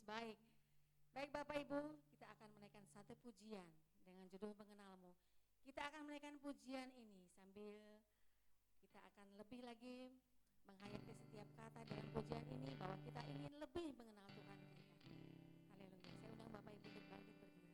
Baik, baik Bapak Ibu, kita akan menaikkan satu pujian dengan judul Mengenalmu. Kita akan menaikkan pujian ini sambil kita akan lebih lagi menghayati setiap kata dalam pujian ini bahwa kita ingin lebih mengenal Tuhan kita. Haleluya. Saya undang Bapak Ibu untuk bangkit berdiri.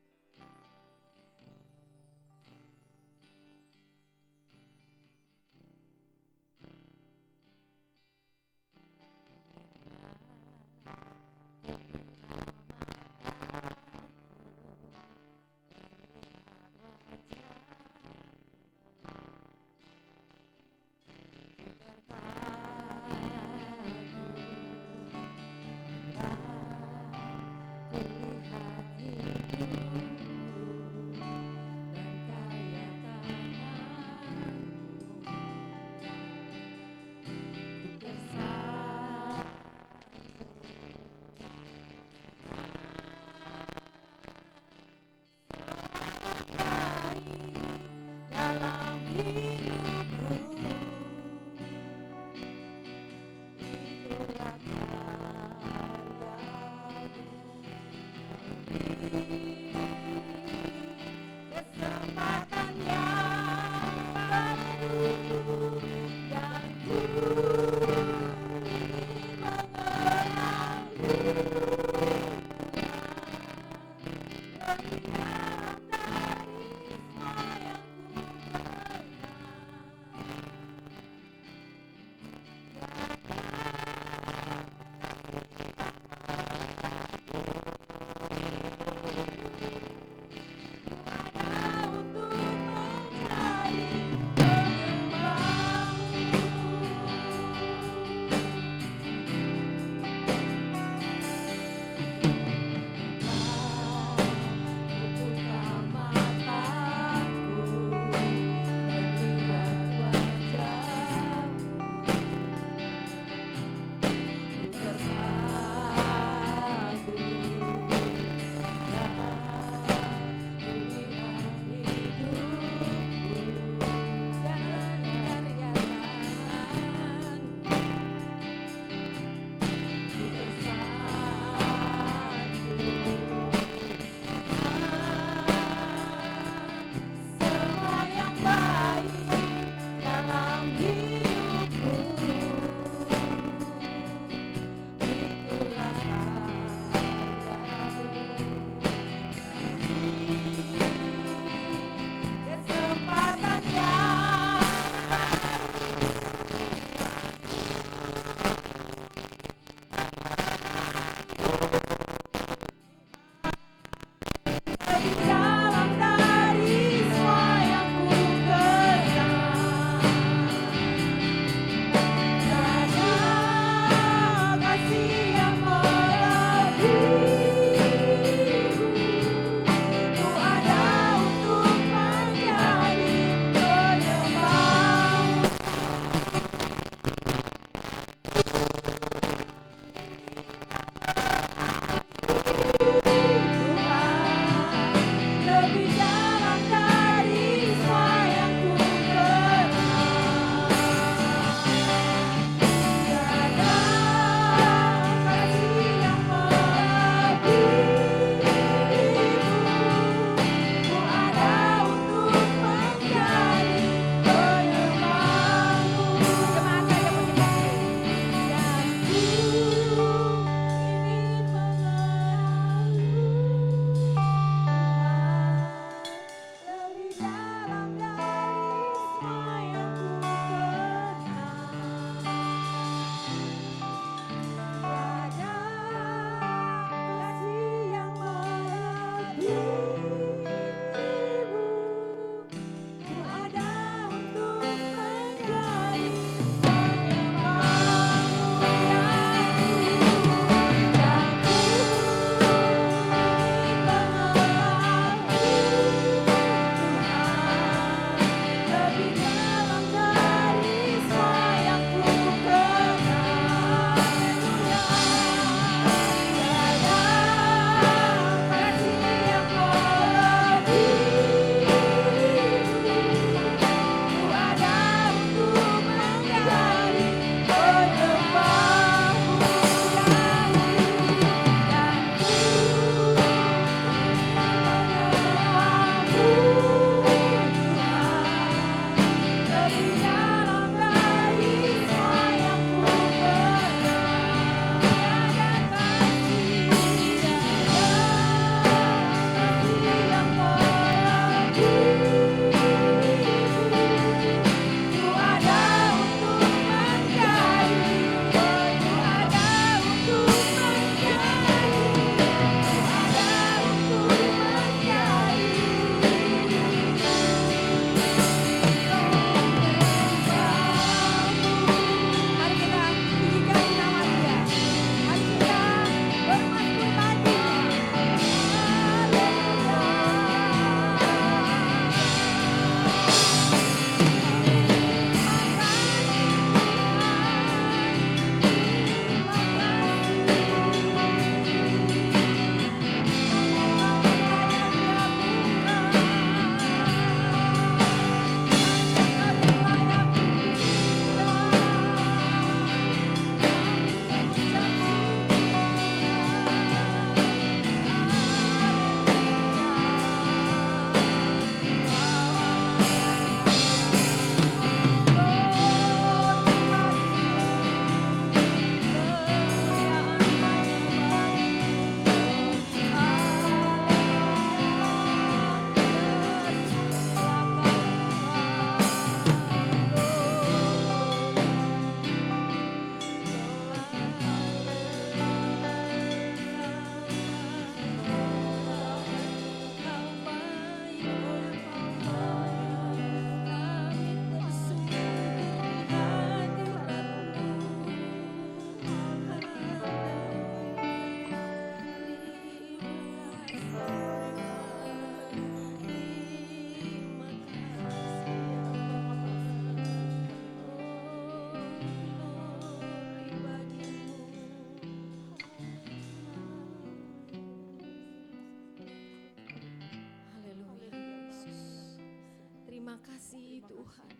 kasih Tuhan.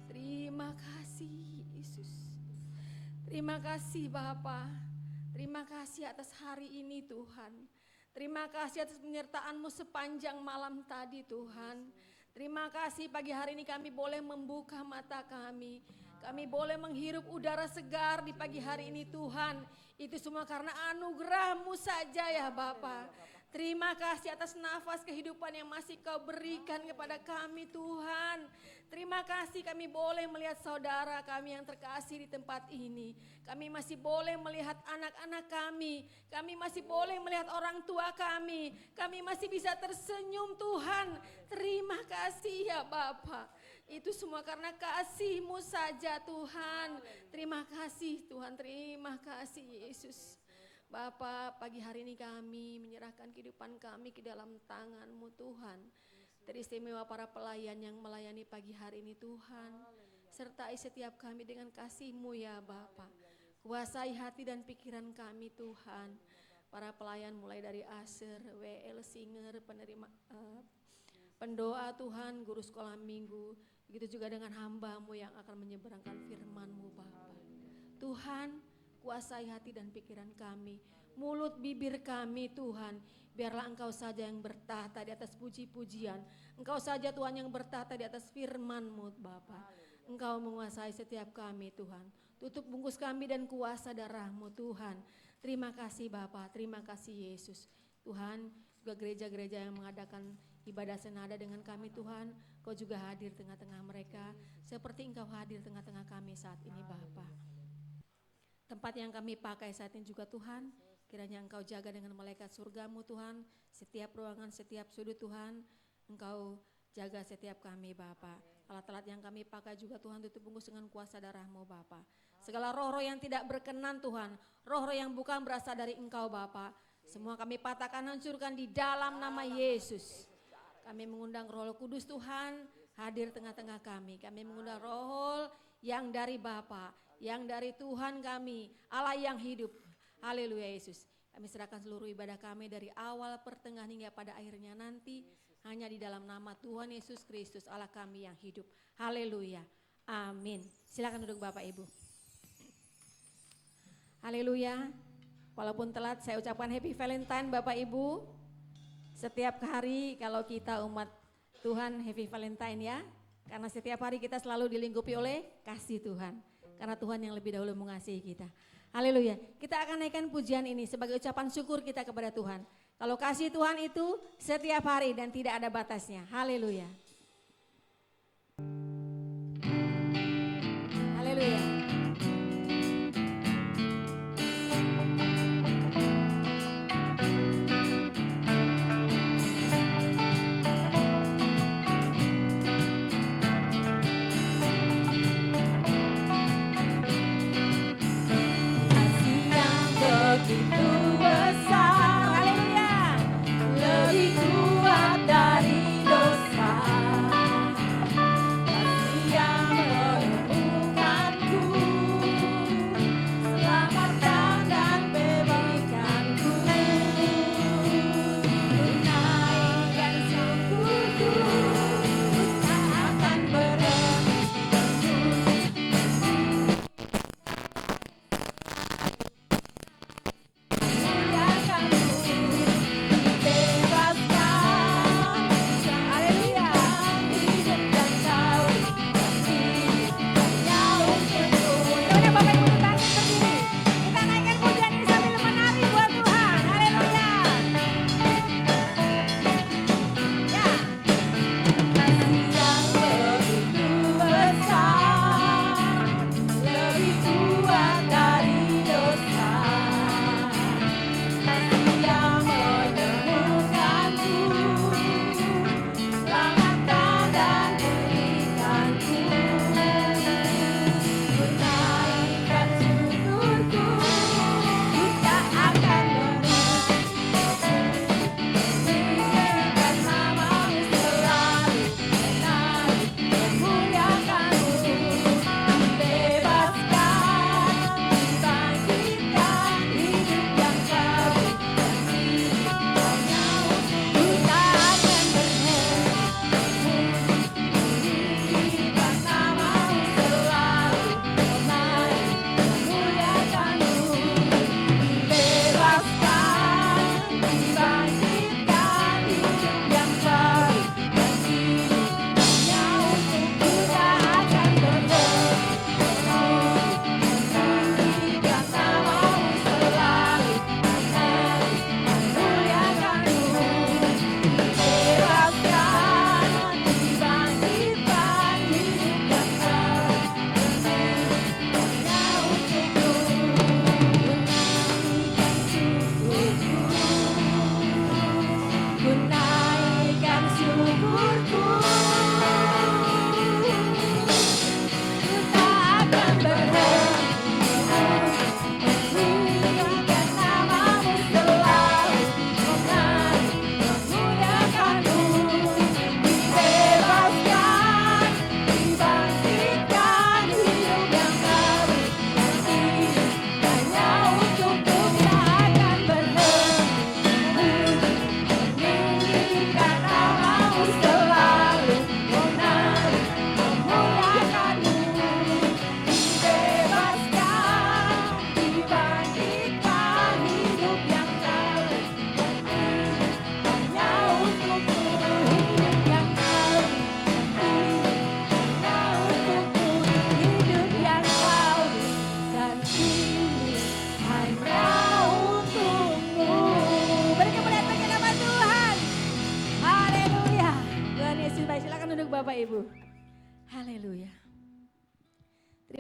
Terima kasih Yesus. Terima kasih Bapa. Terima kasih atas hari ini Tuhan. Terima kasih atas penyertaan-Mu sepanjang malam tadi Tuhan. Terima kasih pagi hari ini kami boleh membuka mata kami. Kami boleh menghirup udara segar di pagi hari ini Tuhan. Itu semua karena anugerah-Mu saja ya Bapa. Terima kasih atas nafas kehidupan yang masih Kau berikan kepada kami Tuhan. Terima kasih kami boleh melihat saudara kami yang terkasih di tempat ini. Kami masih boleh melihat anak-anak kami. Kami masih boleh melihat orang tua kami. Kami masih bisa tersenyum Tuhan. Terima kasih ya Bapa. Itu semua karena kasih-Mu saja Tuhan. Terima kasih Tuhan, terima kasih Yesus. Bapa, pagi hari ini kami menyerahkan kehidupan kami ke dalam tangan-Mu Tuhan. Teristimewa para pelayan yang melayani pagi hari ini Tuhan. Sertai setiap kami dengan kasih-Mu ya Bapa. Kuasai hati dan pikiran kami Tuhan. Para pelayan mulai dari Aser, WL, Singer, penerima pendoa Tuhan, guru sekolah minggu. Begitu juga dengan hamba-Mu yang akan menyeberangkan firman-Mu Bapa. Tuhan, kuasai hati dan pikiran kami, mulut bibir kami Tuhan. Biarlah Engkau saja yang bertahta di atas puji-pujian. Engkau saja Tuhan yang bertahta di atas firman-Mu Bapa. Engkau menguasai setiap kami Tuhan. Tutup bungkus kami dan kuasa darah-Mu Tuhan. Terima kasih Bapa, terima kasih Yesus. Tuhan, juga gereja-gereja yang mengadakan ibadah senada dengan kami Tuhan. Kau juga hadir tengah-tengah mereka. Seperti Engkau hadir tengah-tengah kami saat ini Bapa. Tempat yang kami pakai saat ini juga Tuhan, kiranya Engkau jaga dengan malaikat surga-Mu Tuhan, setiap ruangan, setiap sudut Tuhan, Engkau jaga setiap kami Bapa. Alat-alat yang kami pakai juga Tuhan tutup bungkus dengan kuasa darah-Mu Bapa. Segala roh-roh yang tidak berkenan Tuhan, roh-roh yang bukan berasal dari Engkau Bapa, semua kami patahkan, hancurkan di dalam nama Yesus. Kami mengundang Roh Kudus Tuhan hadir tengah-tengah kami. Kami mengundang roh yang dari Bapa, yang dari Tuhan kami, Allah yang hidup. Haleluya Yesus. Kami serahkan seluruh ibadah kami dari awal, pertengahan hingga pada akhirnya nanti. Hanya di dalam nama Tuhan Yesus Kristus Allah kami yang hidup. Haleluya. Amin. Silakan duduk Bapak Ibu. Haleluya. Walaupun telat saya ucapkan Happy Valentine Bapak Ibu. Setiap hari kalau kita umat Tuhan Happy Valentine ya. Karena setiap hari kita selalu dilingkupi oleh kasih Tuhan. Karena Tuhan yang lebih dahulu mengasihi kita. Haleluya. Kita akan naikkan pujian ini sebagai ucapan syukur kita kepada Tuhan. Kalau kasih Tuhan itu setiap hari dan tidak ada batasnya. Haleluya. Haleluya. Begitu besar, haleluya, lebih kuat dari dosa, kasih yang menemukanku.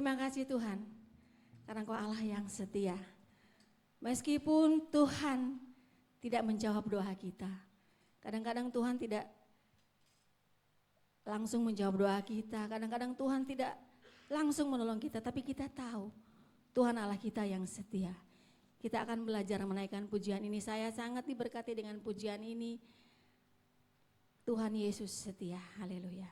terima kasih Tuhan, karena Engkau Allah yang setia. Meskipun Tuhan tidak menjawab doa kita, kadang-kadang Tuhan tidak langsung menjawab doa kita, kadang-kadang Tuhan tidak langsung menolong kita, tapi kita tahu Tuhan Allah kita yang setia. Kita akan belajar menaikkan pujian ini. Saya sangat diberkati dengan pujian ini. Tuhan Yesus setia, haleluya.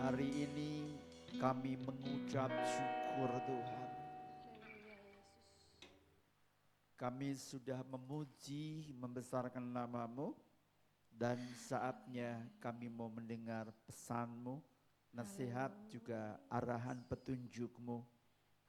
hari ini kami mengucap syukur Tuhan. Haleluya Yesus. Kami sudah memuji, membesarkan nama-Mu, dan saatnya kami mau mendengar pesan-Mu, nasihat juga arahan petunjuk-Mu.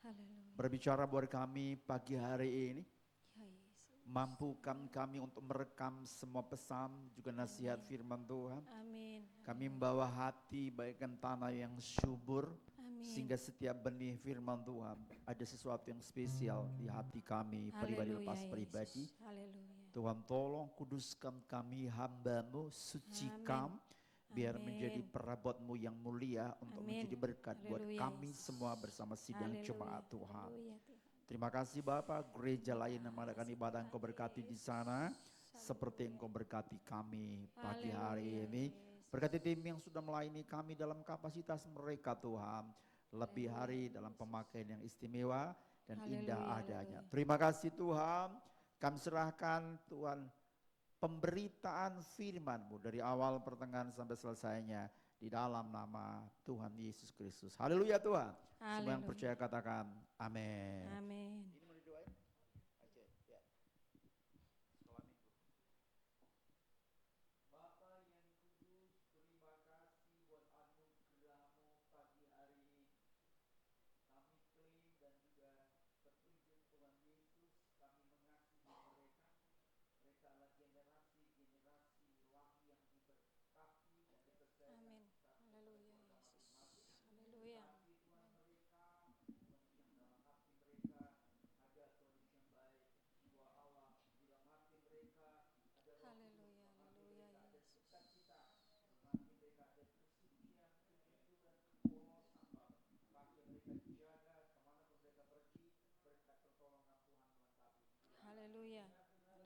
Haleluya. Berbicara buat kami pagi hari ini, Ya Yesus. mampukan kami untuk merekam semua pesan juga nasihat firman Tuhan. Amin. Kami membawa hati bagaikan tanah yang subur, Amin. sehingga setiap benih firman Tuhan ada sesuatu yang spesial di hati kami pribadi Haleluya, lepas Yesus. pribadi. Haleluya. Tuhan tolong kuduskan kami hamba-Mu, sucikan biar Amin. menjadi perabot-Mu yang mulia untuk Amin. menjadi berkat buat Haleluya, kami Yesus. semua bersama sidang Haleluya. jemaat Tuhan. Haleluya, Tuhan. Terima kasih Bapak, gereja lain yang mengadakan ibadah Engkau berkati di sana, seperti Engkau berkati kami pagi hari ini. Berkati tim yang sudah melayani kami dalam kapasitas mereka Tuhan, lebih hari dalam pemakaian yang istimewa dan indah Haleluya, adanya. haleluya. Terima kasih Tuhan, kami serahkan Tuhan pemberitaan firman-Mu dari awal pertengahan sampai selesainya di dalam nama Tuhan Yesus Kristus. Haleluya Tuhan. Semua yang Haleluya. percaya katakan amin. Amin. Ini mau didoain? Oke, ya. Sekolah minggu. Bapa yang kudus, terima kasih buat anugerah-Mu pagi hari ini. Kami klaim dan juga petunjuk Tuhan Yesus, kami mengasihi mereka. Mereka adalah generasi-generasi wahyu yang diberkati dan dipercayakan. Amin. Haleluya Yesus. Haleluya. Haleluya, haleluya Yesus. Haleluya, haleluya Yesus.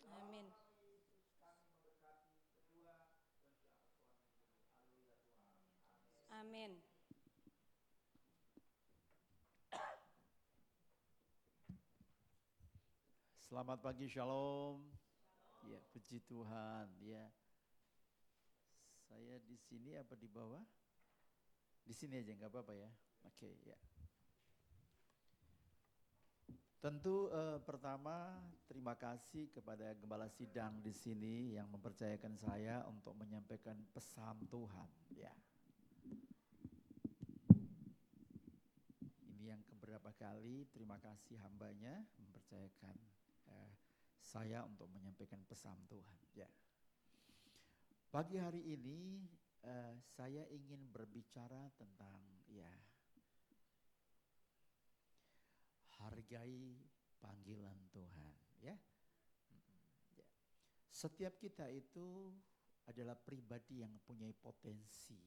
Amin. Amin. Selamat pagi, shalom. Ya, puji Tuhan. Ya, saya di sini apa di bawah? Di sini aja nggak apa-apa ya. Oke, ya. Tentu pertama terima kasih kepada gembala sidang di sini yang mempercayakan saya untuk menyampaikan pesan Tuhan. Ya. Ini yang keberapa kali terima kasih hambanya mempercayakan saya untuk menyampaikan pesan Tuhan. Ya. Pagi hari ini saya ingin berbicara tentang ya hargai panggilan Tuhan. Ya. Ya. Setiap kita itu adalah pribadi yang punya potensi.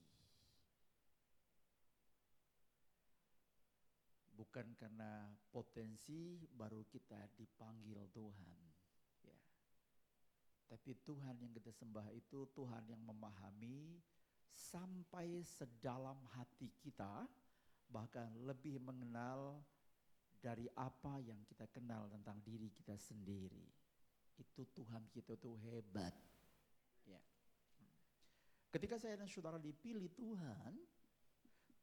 Bukan karena potensi baru kita dipanggil Tuhan. Ya. Tapi Tuhan yang kita sembah itu Tuhan yang memahami sampai sedalam hati kita, bahkan lebih mengenal dari apa yang kita kenal tentang diri kita sendiri. Itu Tuhan kita tuh hebat. Ya. Ketika saya dan saudara dipilih Tuhan,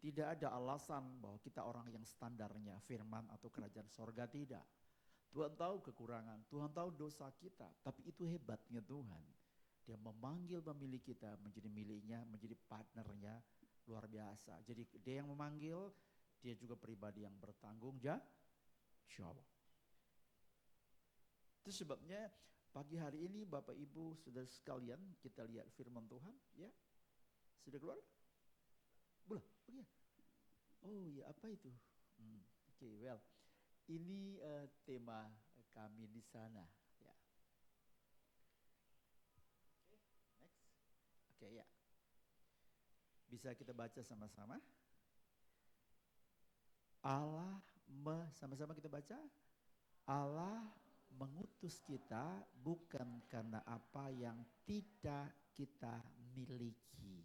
tidak ada alasan bahwa kita orang yang standarnya firman atau kerajaan sorga, tidak. Tuhan tahu kekurangan, Tuhan tahu dosa kita, tapi itu hebatnya Tuhan. Dia memanggil memilih kita menjadi miliknya, menjadi partnernya, luar biasa. Jadi dia yang memanggil, dia juga pribadi yang bertanggung jawab. Itu sebabnya pagi hari ini Bapak Ibu saudara sekalian kita lihat firman Tuhan, ya. Sudah keluar? Belum? Oke. Oh ya, apa itu? Oke, well. Ini tema kami di sana, ya. Next. Oke, ya. Bisa kita baca sama-sama? Sama-sama kita baca. Allah mengutus kita bukan karena apa yang tidak kita miliki.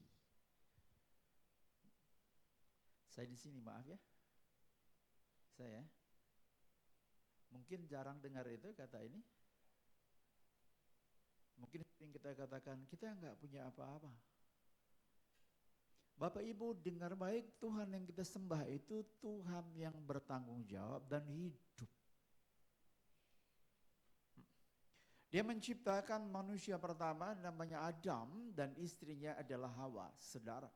Saya di sini, maaf ya. Saya mungkin jarang dengar itu kata ini. Mungkin sering kita katakan, kita nggak punya apa-apa. Bapak Ibu dengar baik, Tuhan yang kita sembah itu Tuhan yang bertanggung jawab dan hidup. Dia menciptakan manusia pertama namanya Adam dan istrinya adalah Hawa, saudara.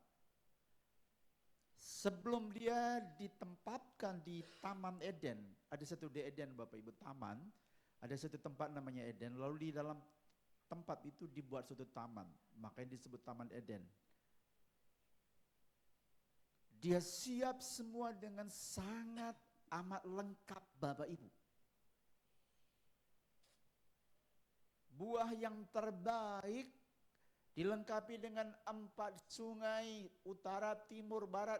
Sebelum dia ditempatkan di Taman Eden, ada satu di Eden Bapak Ibu, taman, ada satu tempat namanya Eden, lalu di dalam tempat itu dibuat suatu taman, makanya disebut Taman Eden. Dia siap semua dengan sangat amat lengkap Bapak Ibu. Buah yang terbaik dilengkapi dengan 4 sungai, utara, timur, barat,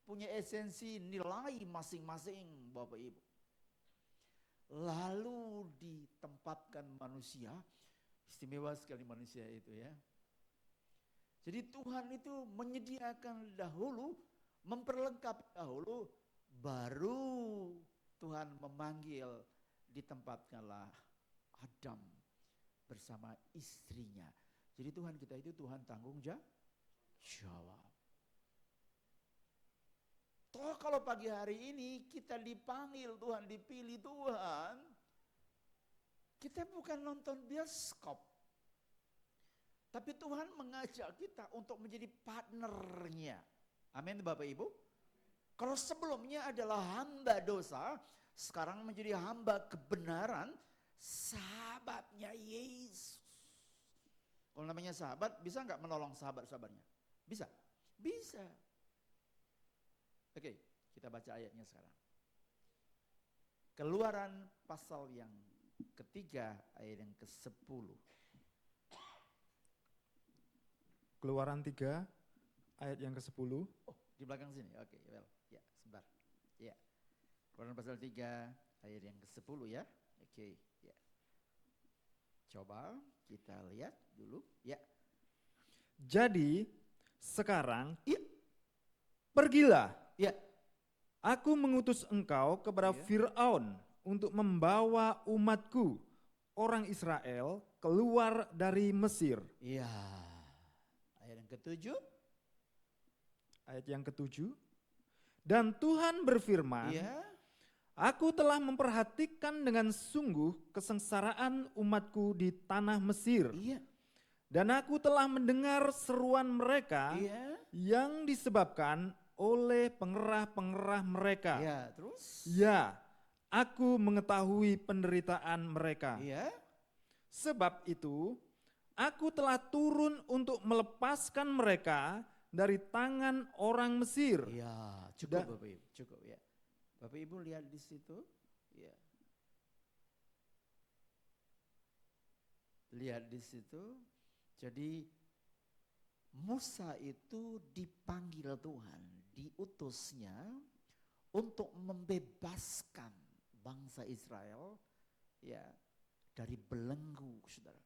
punya esensi nilai masing-masing Bapak Ibu. Lalu ditempatkan manusia, istimewa sekali manusia itu ya. Jadi Tuhan itu menyediakan dahulu, memperlengkapi dahulu, baru Tuhan memanggil, ditempatkanlah Adam bersama istrinya. Jadi Tuhan kita itu Tuhan tanggung jawab. Toh kalau pagi hari ini kita dipanggil Tuhan, dipilih Tuhan, kita bukan nonton bioskop. Tapi Tuhan mengajak kita untuk menjadi partnernya. Amin Bapak Ibu. Kalau sebelumnya adalah hamba dosa, sekarang menjadi hamba kebenaran, sahabatnya Yesus. Kalau namanya sahabat, bisa nggak menolong sahabat-sahabatnya? Bisa? Bisa. Oke, kita baca ayatnya sekarang. Keluaran pasal yang ketiga, ayat yang ke-10. Keluaran 3 ayat yang ke-10. Oh, di belakang sini. Oke, well, ya, sebentar. Ya. Keluaran pasal 3 ayat yang ke-10 ya. Oke, ya. Coba kita lihat dulu, ya. Jadi sekarang Iya. pergilah. Ya. Aku mengutus engkau kepada Iya. Fir'aun untuk membawa umatku, orang Israel, keluar dari Mesir. Iya. Ayat yang ke-7. Ayat yang ke-7. Dan Tuhan berfirman, Iya. Aku telah memperhatikan dengan sungguh kesengsaraan umatku di tanah Mesir. Iya. Dan aku telah mendengar seruan mereka Iya. yang disebabkan oleh pengerah-pengerah mereka. Iya, terus? Ya, aku mengetahui penderitaan mereka. Iya. Sebab itu, aku telah turun untuk melepaskan mereka dari tangan orang Mesir. Iya, cukup Da- Bapak Ibu, cukup ya. Bapak Ibu lihat di situ, ya. Lihat di situ. Jadi Musa itu dipanggil Tuhan, diutusnya untuk membebaskan bangsa Israel ya dari belenggu, Saudara.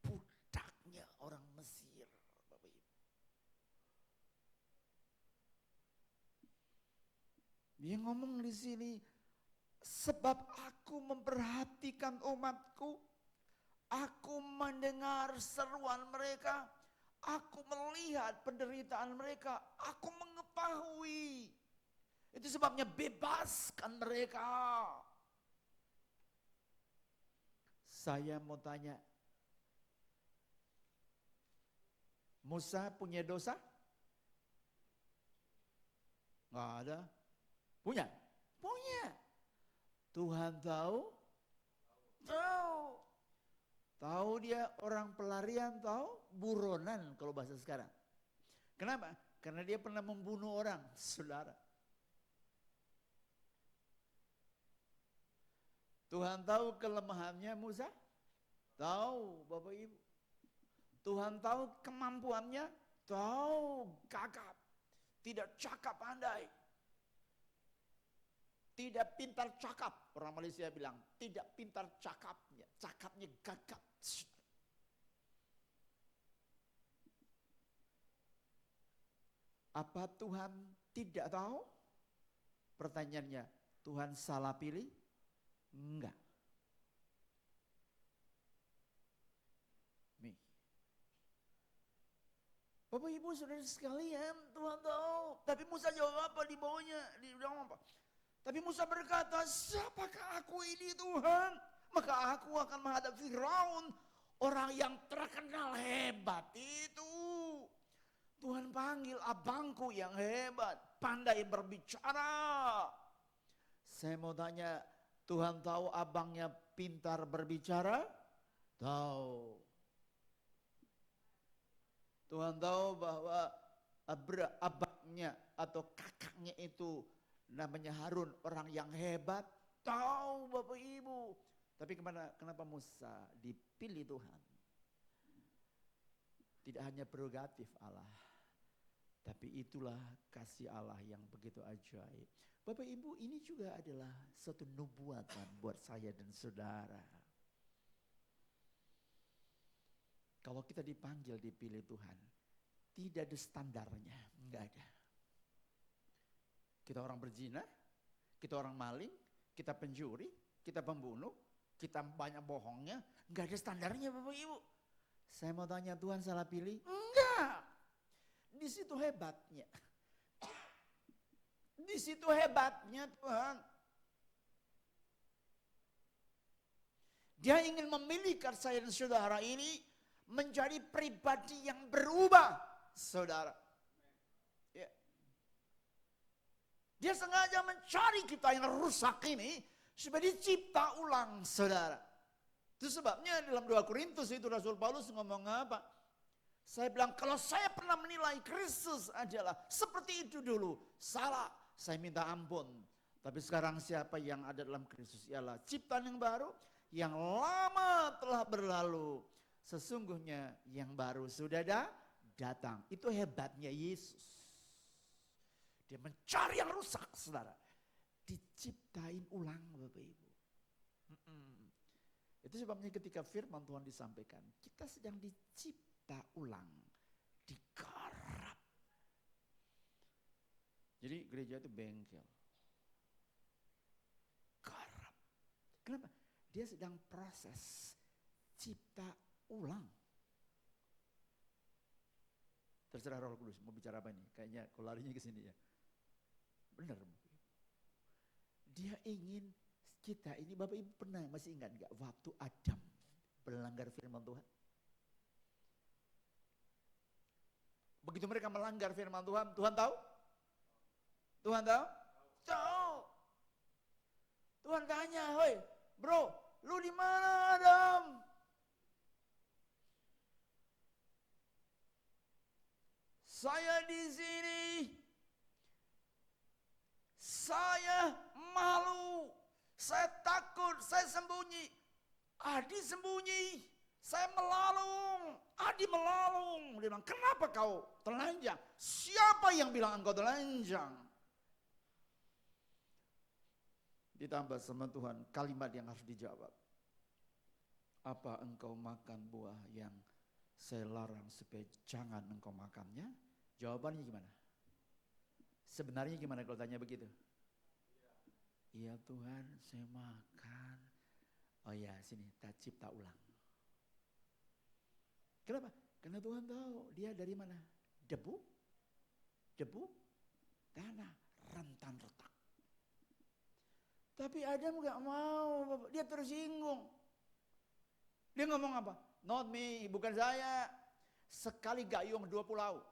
Budaknya orang Mesir, Bapak Ibu. Dia ngomong di sini, sebab aku memperhatikan umatku, aku mendengar seruan mereka, aku melihat penderitaan mereka, aku mengetahui. Itu sebabnya bebaskan mereka. Saya mau tanya, Musa punya dosa? Nggak ada. Punya? Punya. Tuhan tahu? Tahu. Tahu dia orang pelarian, tahu? Buronan kalau bahasa sekarang. Kenapa? Karena dia pernah membunuh orang, saudara. Tuhan tahu kelemahannya Musa? Tahu Bapak Ibu. Tuhan tahu kemampuannya? Tahu, gagap. Tidak cakap pandai. Tidak pintar cakap. Orang Malaysia bilang, tidak pintar cakapnya. Cakapnya gagap. Apa Tuhan tidak tahu? Pertanyaannya, Tuhan salah pilih? Enggak. Nih. Bapak Ibu Saudara sekalian, Tuhan tahu. Tapi Musa jawab apa di bawahnya? Dia bilang apa? Tapi Musa berkata, siapakah aku ini Tuhan? Maka aku akan menghadap Firaun, orang yang terkenal hebat itu. Tuhan panggil abangku yang hebat, pandai berbicara. Saya mau tanya, Tuhan tahu abangnya pintar berbicara? Tahu. Tuhan tahu bahwa abangnya atau kakaknya itu namanya Harun, orang yang hebat. Tahu Bapak Ibu. Tapi kenapa Musa dipilih Tuhan? Tidak hanya prerogatif Allah, tapi itulah kasih Allah yang begitu ajaib. Bapak Ibu, ini juga adalah satu nubuatan buat saya dan saudara. Kalau kita dipanggil, dipilih Tuhan, tidak ada standarnya, enggak ada. Kita orang berzina, kita orang maling, kita pencuri, kita pembunuh, kita banyak bohongnya, enggak ada standarnya Bapak Ibu. Saya mau tanya, Tuhan salah pilih? Enggak. Di situ hebatnya. Di situ hebatnya Tuhan. Dia ingin memilihkan saya dan saudara ini menjadi pribadi yang berubah, saudara. Ya. Dia sengaja mencari kita yang rusak ini supaya dicipta ulang, saudara. Itu sebabnya dalam 2 Korintus itu Rasul Paulus ngomong apa? Saya bilang kalau saya pernah menilai Kristus adalah seperti itu dulu, salah, saya minta ampun. Tapi sekarang siapa yang ada dalam Kristus ialah ciptaan yang baru, yang lama telah berlalu. Sesungguhnya yang baru sudah datang. Itu hebatnya Yesus. Dia mencari yang rusak, saudara. Diciptain ulang Bapak Ibu. Itu sebabnya ketika firman Tuhan disampaikan, kita sedang dicipta ulang, digarap. Jadi gereja itu bengkel. Garap. Kenapa? Dia sedang proses cipta ulang. Terserah Roh Kudus mau bicara apa nih? Kayaknya kalau larinya ke sini ya. Benar. Dia ingin kita ini, Bapak Ibu pernah masih ingat enggak waktu Adam melanggar firman Tuhan? Begitu mereka melanggar firman Tuhan, Tuhan tahu? Tuhan tahu? Tahu. Tuhan tanya, "Hoi, bro, lu di mana Adam?" Saya di sini. Saya malu. Saya takut, saya sembunyi. Adi sembunyi. Saya melalung. Adi melalung. Dia bilang, "Kenapa kau telanjang?" "Siapa yang bilang engkau telanjang?" Ditambah sama Tuhan kalimat yang harus dijawab. "Apa engkau makan buah yang saya larang supaya jangan engkau makannya?" Jawabannya gimana? Sebenarnya gimana kalau tanya begitu? Iya Tuhan, saya makan. Oh ya, sini kita cipta ulang. Kenapa? Karena Tuhan tahu dia dari mana? Debu, tanah, rentan retak. Tapi Adam gak mau, dia tersinggung. Dia ngomong apa? "Not me, bukan saya. Sekali gayung 2 pulau."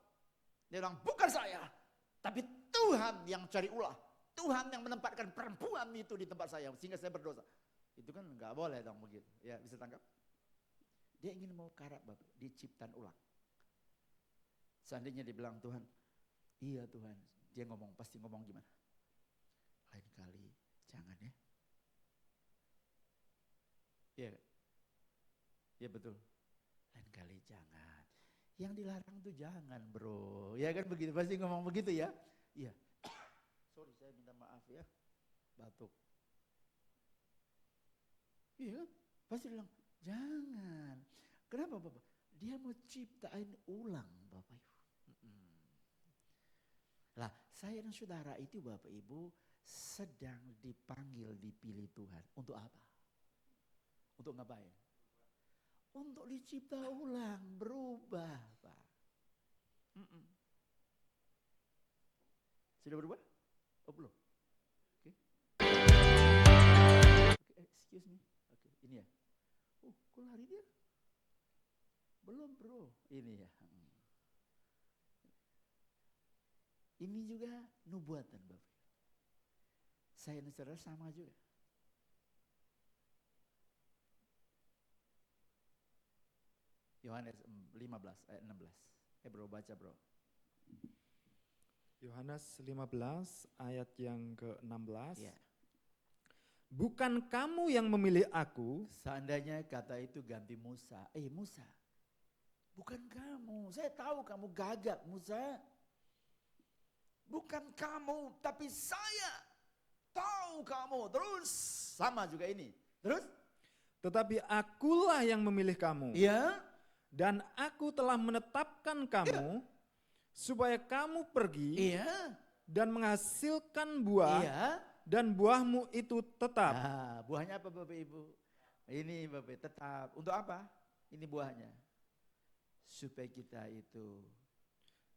Dia bilang, "Bukan saya, tapi Tuhan yang cari ulah. Tuhan yang menempatkan perempuan itu di tempat saya sehingga saya berdosa." Itu kan nggak boleh dong begitu. Ya bisa tangkap? Dia ingin mau karap Bapak, diciptakan ulang. Seandainya dia bilang, "Tuhan, iya Tuhan." Dia ngomong, pasti ngomong gimana? "Lain kali jangan ya." Iya. Ya betul. "Lain kali jangan. Yang dilarang tuh jangan bro." Ya kan begitu, pasti ngomong begitu ya. Iya. Sorry saya minta maaf ya. Batuk. Iya kan? Pasti bilang, jangan. Kenapa Bapak? Dia mau ciptain ulang Bapak Ibu. Lah saya dan saudara itu Bapak Ibu sedang dipanggil, dipilih Tuhan. Untuk apa? Untuk ngapain? Untuk dicipta ulang, berubah Pak. Sudah berubah? Oh belum? Oke. Excuse me. Oke, ini ya. Oh, kok lari dia? Belum bro. Ini ya. Ini juga nubuatan Bapak. Saya dan saudara sama juga. Yohanes 15 ayat 16. Bro baca bro. Yohanes 15 ayat yang ke-16. Ya. Bukan kamu yang memilih aku. Seandainya kata itu ganti Musa. Musa, bukan kamu. Saya tahu kamu gagap Musa. Bukan kamu, tapi saya tahu kamu. Terus sama juga ini. Terus? Tetapi akulah yang memilih kamu. Iya. Dan aku telah menetapkan kamu supaya kamu pergi Iya. dan menghasilkan buah. Iya. Dan buahmu itu tetap. Nah, buahnya apa Bapak Ibu? Ini Bapak tetap. Untuk apa? Ini buahnya. Supaya kita itu.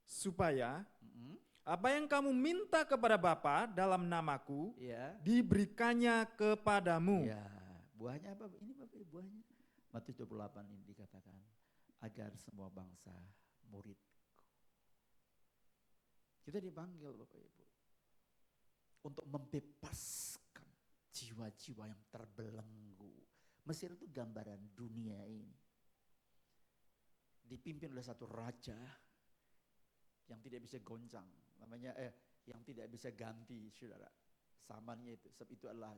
Supaya apa yang kamu minta kepada Bapa dalam namaku, Iya. diberikannya kepadamu. Ya, buahnya apa? Ini Bapak Ibu buahnya. Matius 28 ini dikatakan agar semua bangsa muridku. Kita dipanggil Bapak Ibu untuk membebaskan jiwa-jiwa yang terbelenggu. Mesir itu gambaran dunia ini. Dipimpin oleh satu raja yang tidak bisa goncang, namanya yang tidak bisa ganti, saudara. Samanya itu, sebab itu adalah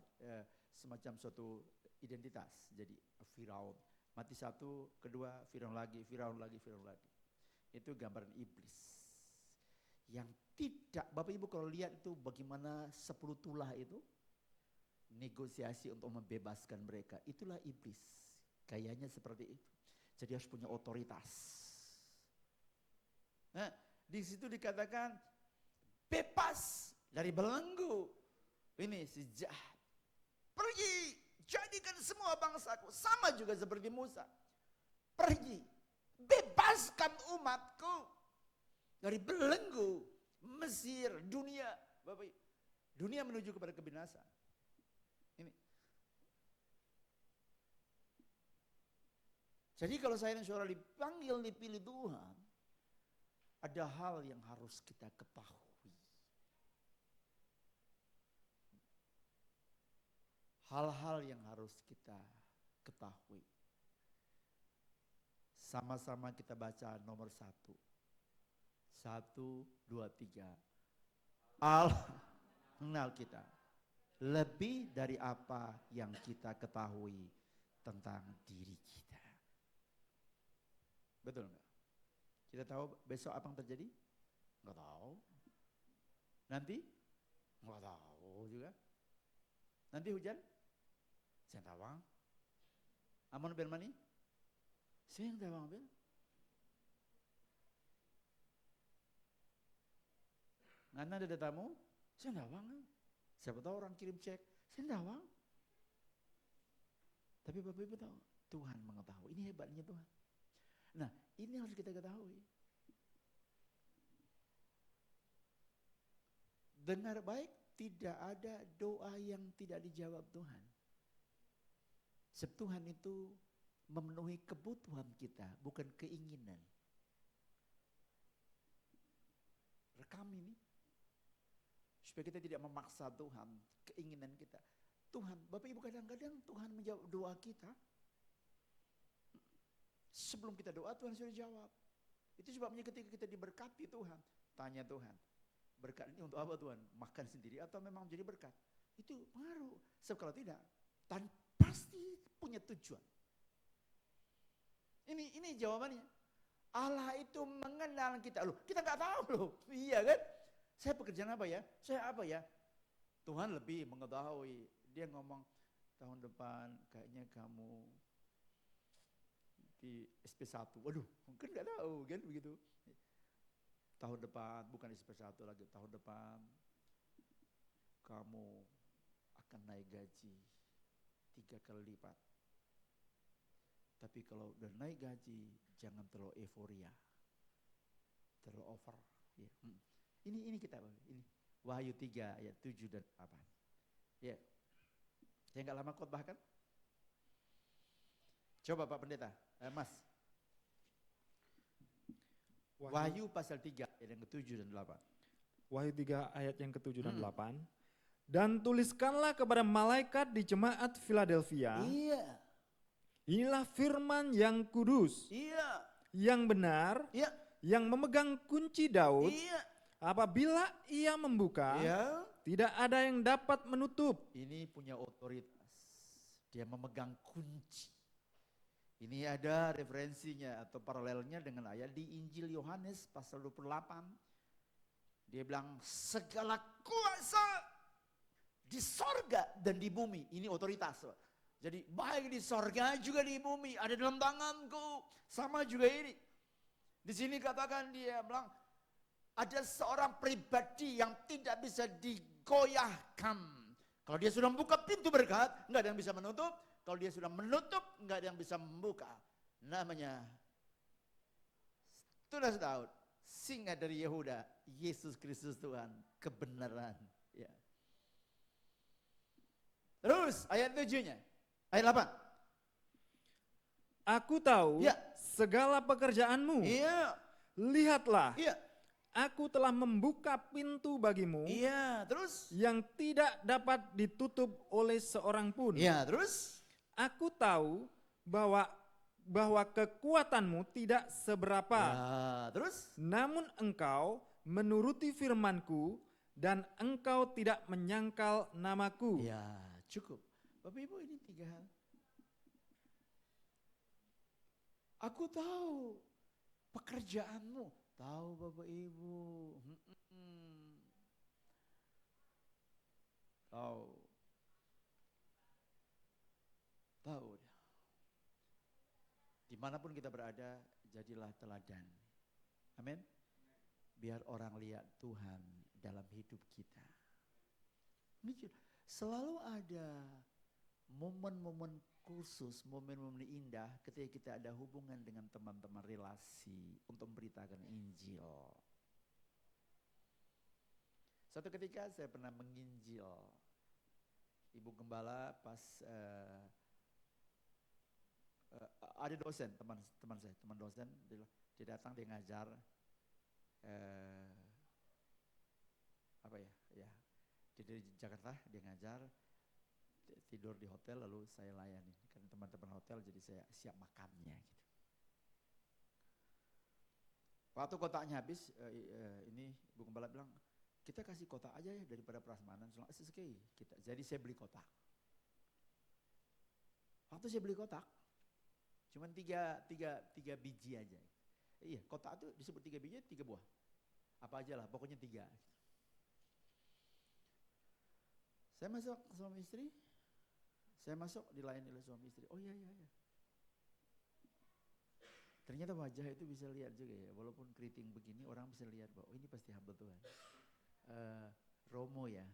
semacam suatu identitas. Jadi Firaun, mati satu, kedua Firaun lagi, Firaun lagi, Firaun lagi. Itu gambaran iblis. Yang tidak, Bapak Ibu kalau lihat itu bagaimana 10 tulah itu negosiasi untuk membebaskan mereka. Itulah iblis, gayanya seperti itu. Jadi harus punya otoritas. Nah, di situ dikatakan bebas dari belenggu. Ini si jahat. Pergi, jadikan semua bangsaku. Sama juga seperti Musa. Pergi, bebaskan umatku dari belenggu Mesir, dunia. Bapak Ibu, dunia menuju kepada kebinasaan. Ini. Jadi kalau saya dan saudara dipanggil, dipilih Tuhan, ada hal yang harus kita ketahui. Hal-hal yang harus kita ketahui. Sama-sama kita baca nomor 1. 1, 2, 3. Allah mengenal kita lebih dari apa yang kita ketahui tentang diri kita. Betul enggak? Kita tahu besok apa yang terjadi? Enggak tahu. Nanti? Enggak tahu juga. Nanti hujan? Saya tahu. Amun bermani? Saya tahu ambil. Ngana ada tamu? Saya tahu. Siapa tahu orang kirim cek? Saya tahu. Tapi Bapak Ibu tahu, Tuhan mengetahui. Ini hebatnya Tuhan. Nah, ini harus kita ketahui. Dengar baik, tidak ada doa yang tidak dijawab Tuhan. Sebab Tuhan itu memenuhi kebutuhan kita, bukan keinginan. Rekam ini, supaya kita tidak memaksa Tuhan, keinginan kita. Tuhan, Bapak Ibu kadang-kadang Tuhan menjawab doa kita. Sebelum kita doa Tuhan sudah jawab. Itu sebabnya ketika kita diberkati Tuhan, tanya Tuhan, berkat ini untuk apa Tuhan? Makan sendiri atau memang jadi berkat? Itu pengaruh. Sebab kalau tidak, pasti punya tujuan. Ini jawabannya. Allah itu mengenal kita. Loh, kita nggak tahu loh. Iya kan? Saya pekerjaan apa ya? Saya apa ya? Tuhan lebih mengetahui. Dia ngomong, tahun depan kayaknya kamu di SP1. Waduh, mungkin nggak tahu kan begitu. Tahun depan bukan SP1 lagi, tahun depan kamu akan naik gaji 3 kali lipat. Tapi kalau udah naik gaji, jangan terlalu euforia, terlalu over. Ya. Ini kita, ini Wahyu 3 ayat 7 dan 8. Ya. Saya nggak lama khotbah kan? Coba Pak Pendeta, Mas. Wahyu pasal 3 ayat yang ke-7 dan 8. Wahyu 3 ayat yang ke-7 dan 8. Hmm. Dan tuliskanlah kepada malaikat di jemaat Philadelphia, Iya. inilah firman yang kudus, Iya. yang benar, Iya. yang memegang kunci Daud. Iya. Apabila ia membuka, Iya. tidak ada yang dapat menutup. Ini punya otoritas. Dia memegang kunci. Ini ada referensinya atau paralelnya dengan ayat di Injil Yohanes pasal 28. Dia bilang segala kuasa di sorga dan di bumi. Ini otoritas. Jadi baik di sorga juga di bumi. Ada dalam tanganku. Sama juga ini. Di sini katakan dia bilang ada seorang pribadi yang tidak bisa digoyahkan. Kalau dia sudah membuka pintu berkat, enggak ada yang bisa menutup. Kalau dia sudah menutup, enggak ada yang bisa membuka. Namanya Tunas Daud, singa dari Yehuda, Yesus Kristus Tuhan, kebenaran. Ya. Terus ayat 7-nya, ayat 8. Aku tahu Ya. segala pekerjaanmu. Iya, Lihatlah, iya, aku telah membuka pintu bagimu iya, terus? yang tidak dapat ditutup oleh seorang pun. Iya, terus? Aku tahu bahwa kekuatanmu tidak seberapa. Ya, terus? Namun engkau menuruti firmanku dan engkau tidak menyangkal namaku. Ya, cukup. Bapak Ibu ini 3 hal. Aku tahu pekerjaanmu. Tahu Bapak Ibu. Tahu. Tahu. Dimanapun kita berada, jadilah teladan. Amin. Biar orang lihat Tuhan dalam hidup kita. Selalu ada momen-momen khusus, momen-momen indah ketika kita ada hubungan dengan teman-teman relasi untuk memberitakan Injil. Suatu ketika saya pernah menginjil Ibu Gembala pas ada dosen, teman dosen, dia datang, dia ngajar dia dari Jakarta, dia ngajar, tidur di hotel, lalu saya layani. Kan teman-teman hotel, jadi saya siap makannya gitu. Waktu kotaknya habis, ini Bu Gembala bilang, kita kasih kotak aja ya daripada prasmanan. Jadi saya beli kotak. Waktu saya beli kotak, cuman tiga biji aja. Iya, kotak itu disebut 3 biji, 3 buah. Apa aja lah, pokoknya 3. Saya masuk ke suami istri, saya masuk dilayani oleh suami istri. Oh iya. Ternyata wajah itu bisa lihat juga ya, walaupun keriting begini orang bisa lihat bahwa oh ini pasti hamba Tuhan. Romo ya,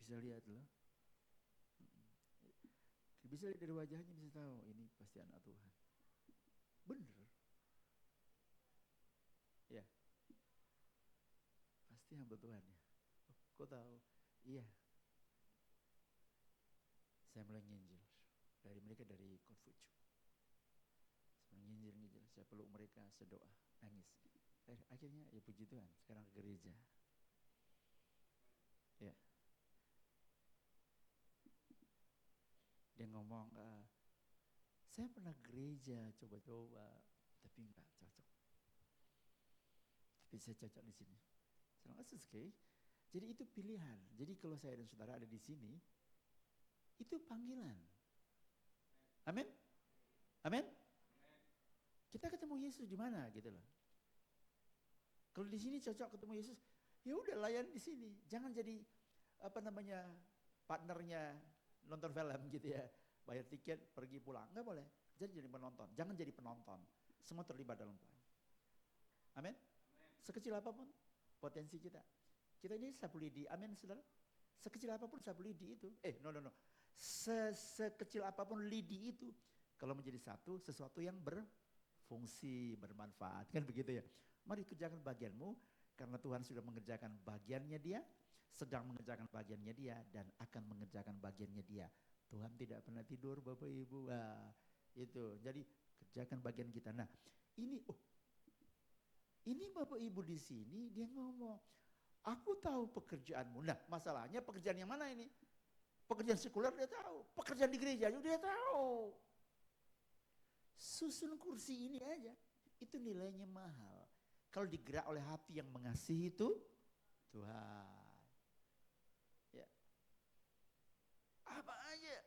bisa lihat loh. Bisa lihat dari wajahnya, bisa tahu ini pasti anak Tuhan. Bener. Ya, pasti hamba Tuhan ya. Oh, kok tahu? Iya. Saya mulai nginjil. Mereka dari Konfucu. Saya nginjil, saya peluk mereka, saya doa, nangis. Akhirnya ya puji Tuhan, sekarang ke gereja. Ya. Dia ngomong, saya pernah gereja coba-coba, tapi enggak cocok. Tapi saya cocok di sini. Saya bilang, okay. Jadi itu pilihan. Jadi kalau saya dan saudara ada di sini, itu panggilan. Amin? Amin? Kita ketemu Yesus di mana gitu loh. Kalau di sini cocok ketemu Yesus, ya udah layan di sini. Jangan jadi partnernya nonton film gitu ya. Bayar tiket, pergi pulang. Enggak boleh. Jadi penonton. Jangan jadi penonton. Semua terlibat dalam Tuhan. Amin? Sekecil apapun potensi kita. Kita ini sapu lidi. Amin, saudara? Sekecil apapun sapu lidi itu. No. Sekecil apapun lidi itu. Kalau menjadi satu, sesuatu yang berfungsi, bermanfaat. Kan begitu ya. Mari kerjakan bagianmu. Karena Tuhan sudah mengerjakan bagiannya dia, sedang mengerjakan bagiannya dia, dan akan mengerjakan bagiannya dia. Tuhan tidak pernah tidur Bapak Ibu. Wah, itu. Jadi kerjakan bagian kita. Nah, ini Bapak Ibu di sini dia ngomong, aku tahu pekerjaanmu. Nah, masalahnya pekerjaan yang mana ini? Pekerjaan sekuler dia tahu, pekerjaan di gereja juga dia tahu. Susun kursi ini aja, itu nilainya mahal. Kalau digerak oleh hati yang mengasihi itu Tuhan. Ya. Apa aja.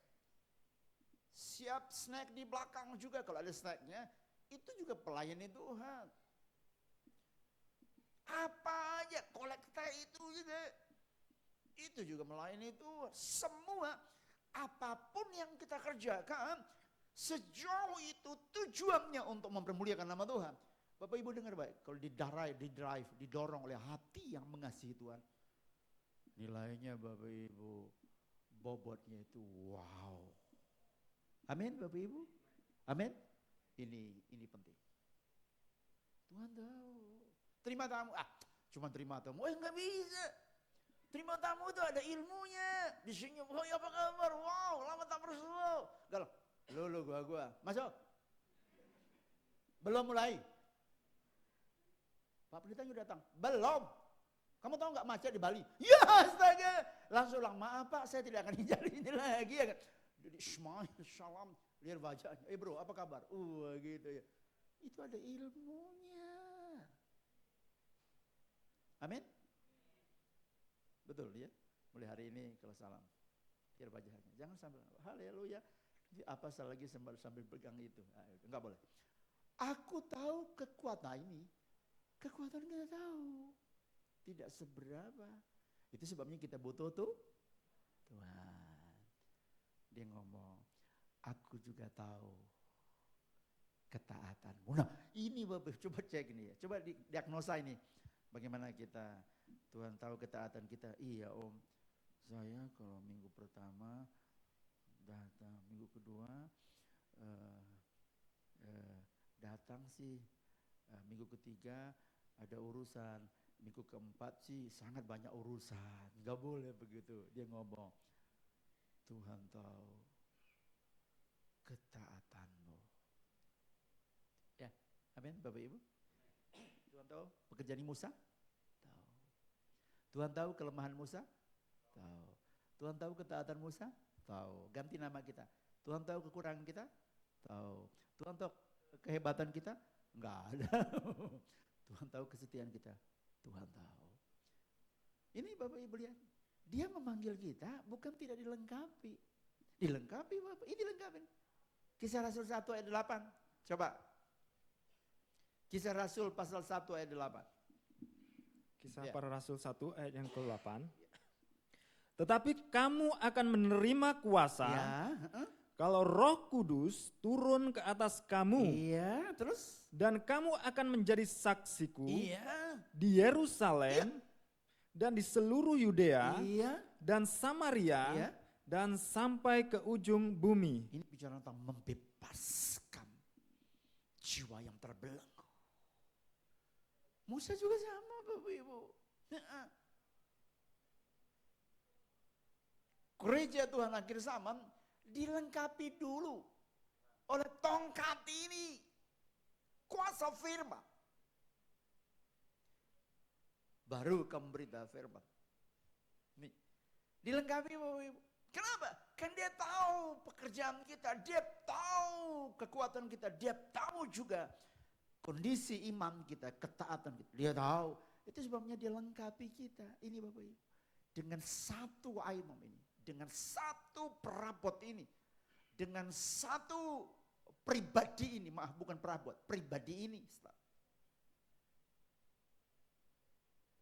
Siap snack di belakang juga kalau ada snacknya, itu juga pelayani Tuhan. Apa aja, kolekta itu juga. Itu juga melayani Tuhan. Semua, apapun yang kita kerjakan, sejauh itu tujuannya untuk mempermuliakan nama Tuhan. Bapak Ibu dengar baik, kalau didorong oleh hati yang mengasihi Tuhan, nilainya Bapak Ibu, bobotnya itu wow. Amin Bapak Ibu? Amin? Ini penting. Tuhan tahu. Terima tamu, cuma terima tamu, enggak bisa. Terima tamu itu ada ilmunya. Disenyum, oh ya apa kabar? Wow, lama tak bertemu. Galau, lu gua. Masuk. Belum mulai. Pak Pendeta juga datang. Belum. Kamu tahu nggak macet di Bali? Ya astaga. Langsung bilang, maaf Pak, saya tidak akan hijau ini lagi. Ya kan? Jadi Ismail, salam. Lihat wajahnya. Bro, apa kabar? Gitu ya. Itu ada ilmunya. Amin. Betul ya. Mulai hari ini kalau salam. Lihat wajahnya. Jangan sambil, haleluya. Apa salah lagi sambil pegang itu. Enggak boleh. Aku tahu kekuatan ini. Kekuatan kita tahu. Tidak seberapa. Itu sebabnya kita butuh tuh Tuhan. Dia ngomong, aku juga tahu ketaatanmu. Nah ini Bapak, coba cek ini ya. Coba diagnosa ini. Bagaimana kita, Tuhan tahu ketaatan kita. Iya Om, saya kalau minggu pertama datang, minggu kedua datang sih, minggu ketiga ada urusan, minggu keempat sih sangat banyak urusan. Gak boleh begitu. Dia ngomong, Tuhan tahu ketaatanmu. Ya, amin Bapak Ibu. Tuhan tahu pekerjaan Musa? Tahu. Tuhan tahu kelemahan Musa? Tahu. Tuhan tahu ketaatan Musa? Tahu. Ganti nama kita. Tuhan tahu kekurangan kita? Tahu. Tuhan tahu kehebatan kita? Enggak ada. Tuhan tahu kesetiaan kita? Tuhan tahu. Ini Bapak Ibu lihat. Dia memanggil kita bukan tidak dilengkapi. Dilengkapi Bapak, ini dilengkapi. Kisah Rasul 1 ayat 8. Coba. Kisah Rasul pasal 1 ayat 8. Kisah Para Rasul 1 ayat yang ke-8. Tetapi kamu akan menerima kuasa kalau Roh Kudus turun ke atas kamu. Iya, terus? Dan kamu akan menjadi saksiku di Yerusalem dan di seluruh Yudea dan Samaria dan sampai ke ujung bumi. Ini bicara tentang membebaskan jiwa yang terbelenggu. Musa juga sama Bapak Ibu. Gereja Tuhan akhir zaman dilengkapi dulu oleh tongkat ini. Kuasa firman. Baru kamu berita firman. Nih, dilengkapi Bapak Ibu. Kenapa? Kan dia tahu pekerjaan kita, dia tahu kekuatan kita, dia tahu juga kondisi iman kita, ketaatan kita. Dia tahu. Itu sebabnya dia lengkapi kita. Ini Bapak Ibu. Dengan satu item ini, dengan satu perabot ini, dengan satu pribadi ini, maaf bukan perabot, pribadi ini.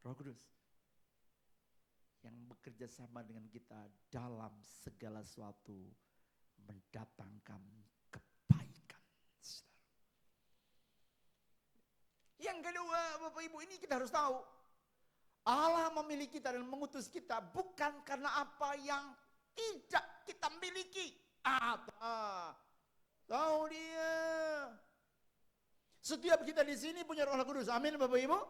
Roh Kudus yang bekerja sama dengan kita dalam segala sesuatu mendatangkan kebaikan. Yang kedua Bapak Ibu, ini kita harus tahu. Allah memilih kita dan mengutus kita bukan karena apa yang tidak kita miliki. Tahu dia. Setiap kita di sini punya Roh Kudus. Amin Bapak Ibu.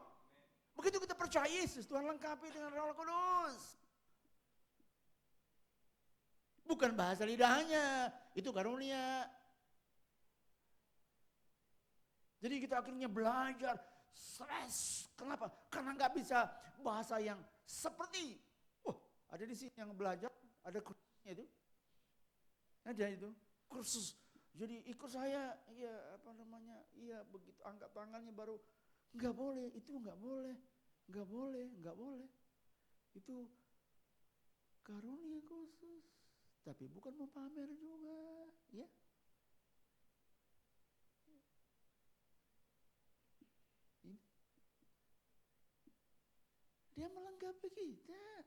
Begitu kita percaya Yesus, Tuhan lengkapi dengan Roh Kudus. Bukan bahasa lidahnya, itu karunia. Jadi kita akhirnya belajar stres. Kenapa? Karena nggak bisa bahasa yang seperti. Ada di sini yang belajar, ada kursusnya itu. Ada itu, kursus. Jadi ikut saya, begitu angkat tangannya baru, nggak boleh, itu nggak boleh. Itu karunia khusus. Tapi bukan mau pamer juga, ya. Dia melengkapi kita.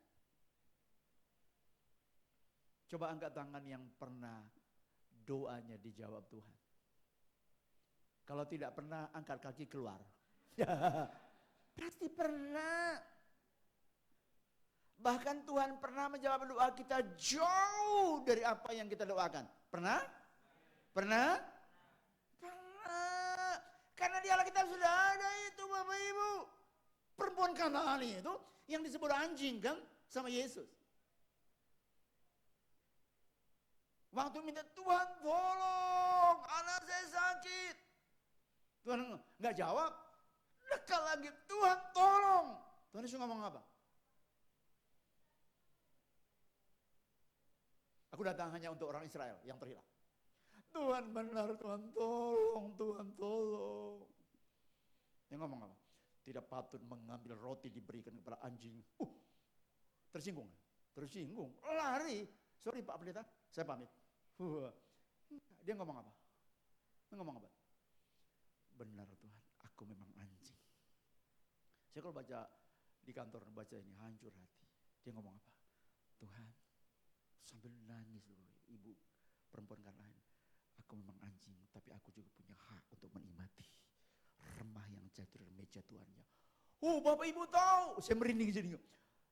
Coba angkat tangan yang pernah doanya dijawab Tuhan. Kalau tidak pernah, angkat kaki keluar. Pasti pernah. Bahkan Tuhan pernah menjawab doa kita jauh dari apa yang kita doakan. Pernah? Pernah? Pernah. Karena di Allah kita sudah ada itu Bapak Ibu. Perempuan Kanaan itu yang disebut anjing kan sama Yesus. Waktu minta Tuhan tolong, anak saya sakit. Tuhan nggak jawab. Dekat lagi Tuhan tolong. Tuhan Yesus ngomong apa? Aku datang hanya untuk orang Israel yang terhilang. Tuhan benar, Tuhan tolong, Tuhan tolong. Yang ngomong apa? Tidak patut mengambil roti diberikan kepada anjing. Tersinggung. Lari. Sorry Pak Pendeta, saya pamit. Dia ngomong apa? Benar Tuhan, aku memang anjing. Saya kalau baca di kantor baca ini hancur hati. Dia ngomong apa? Tuhan, sambil nangis dulu ibu perempuan Kanaan. Aku memang anjing, tapi aku juga punya hak untuk menikmati remah yang jatuh dari meja tuannya. Bapak ibu tahu, saya merinding jadinya.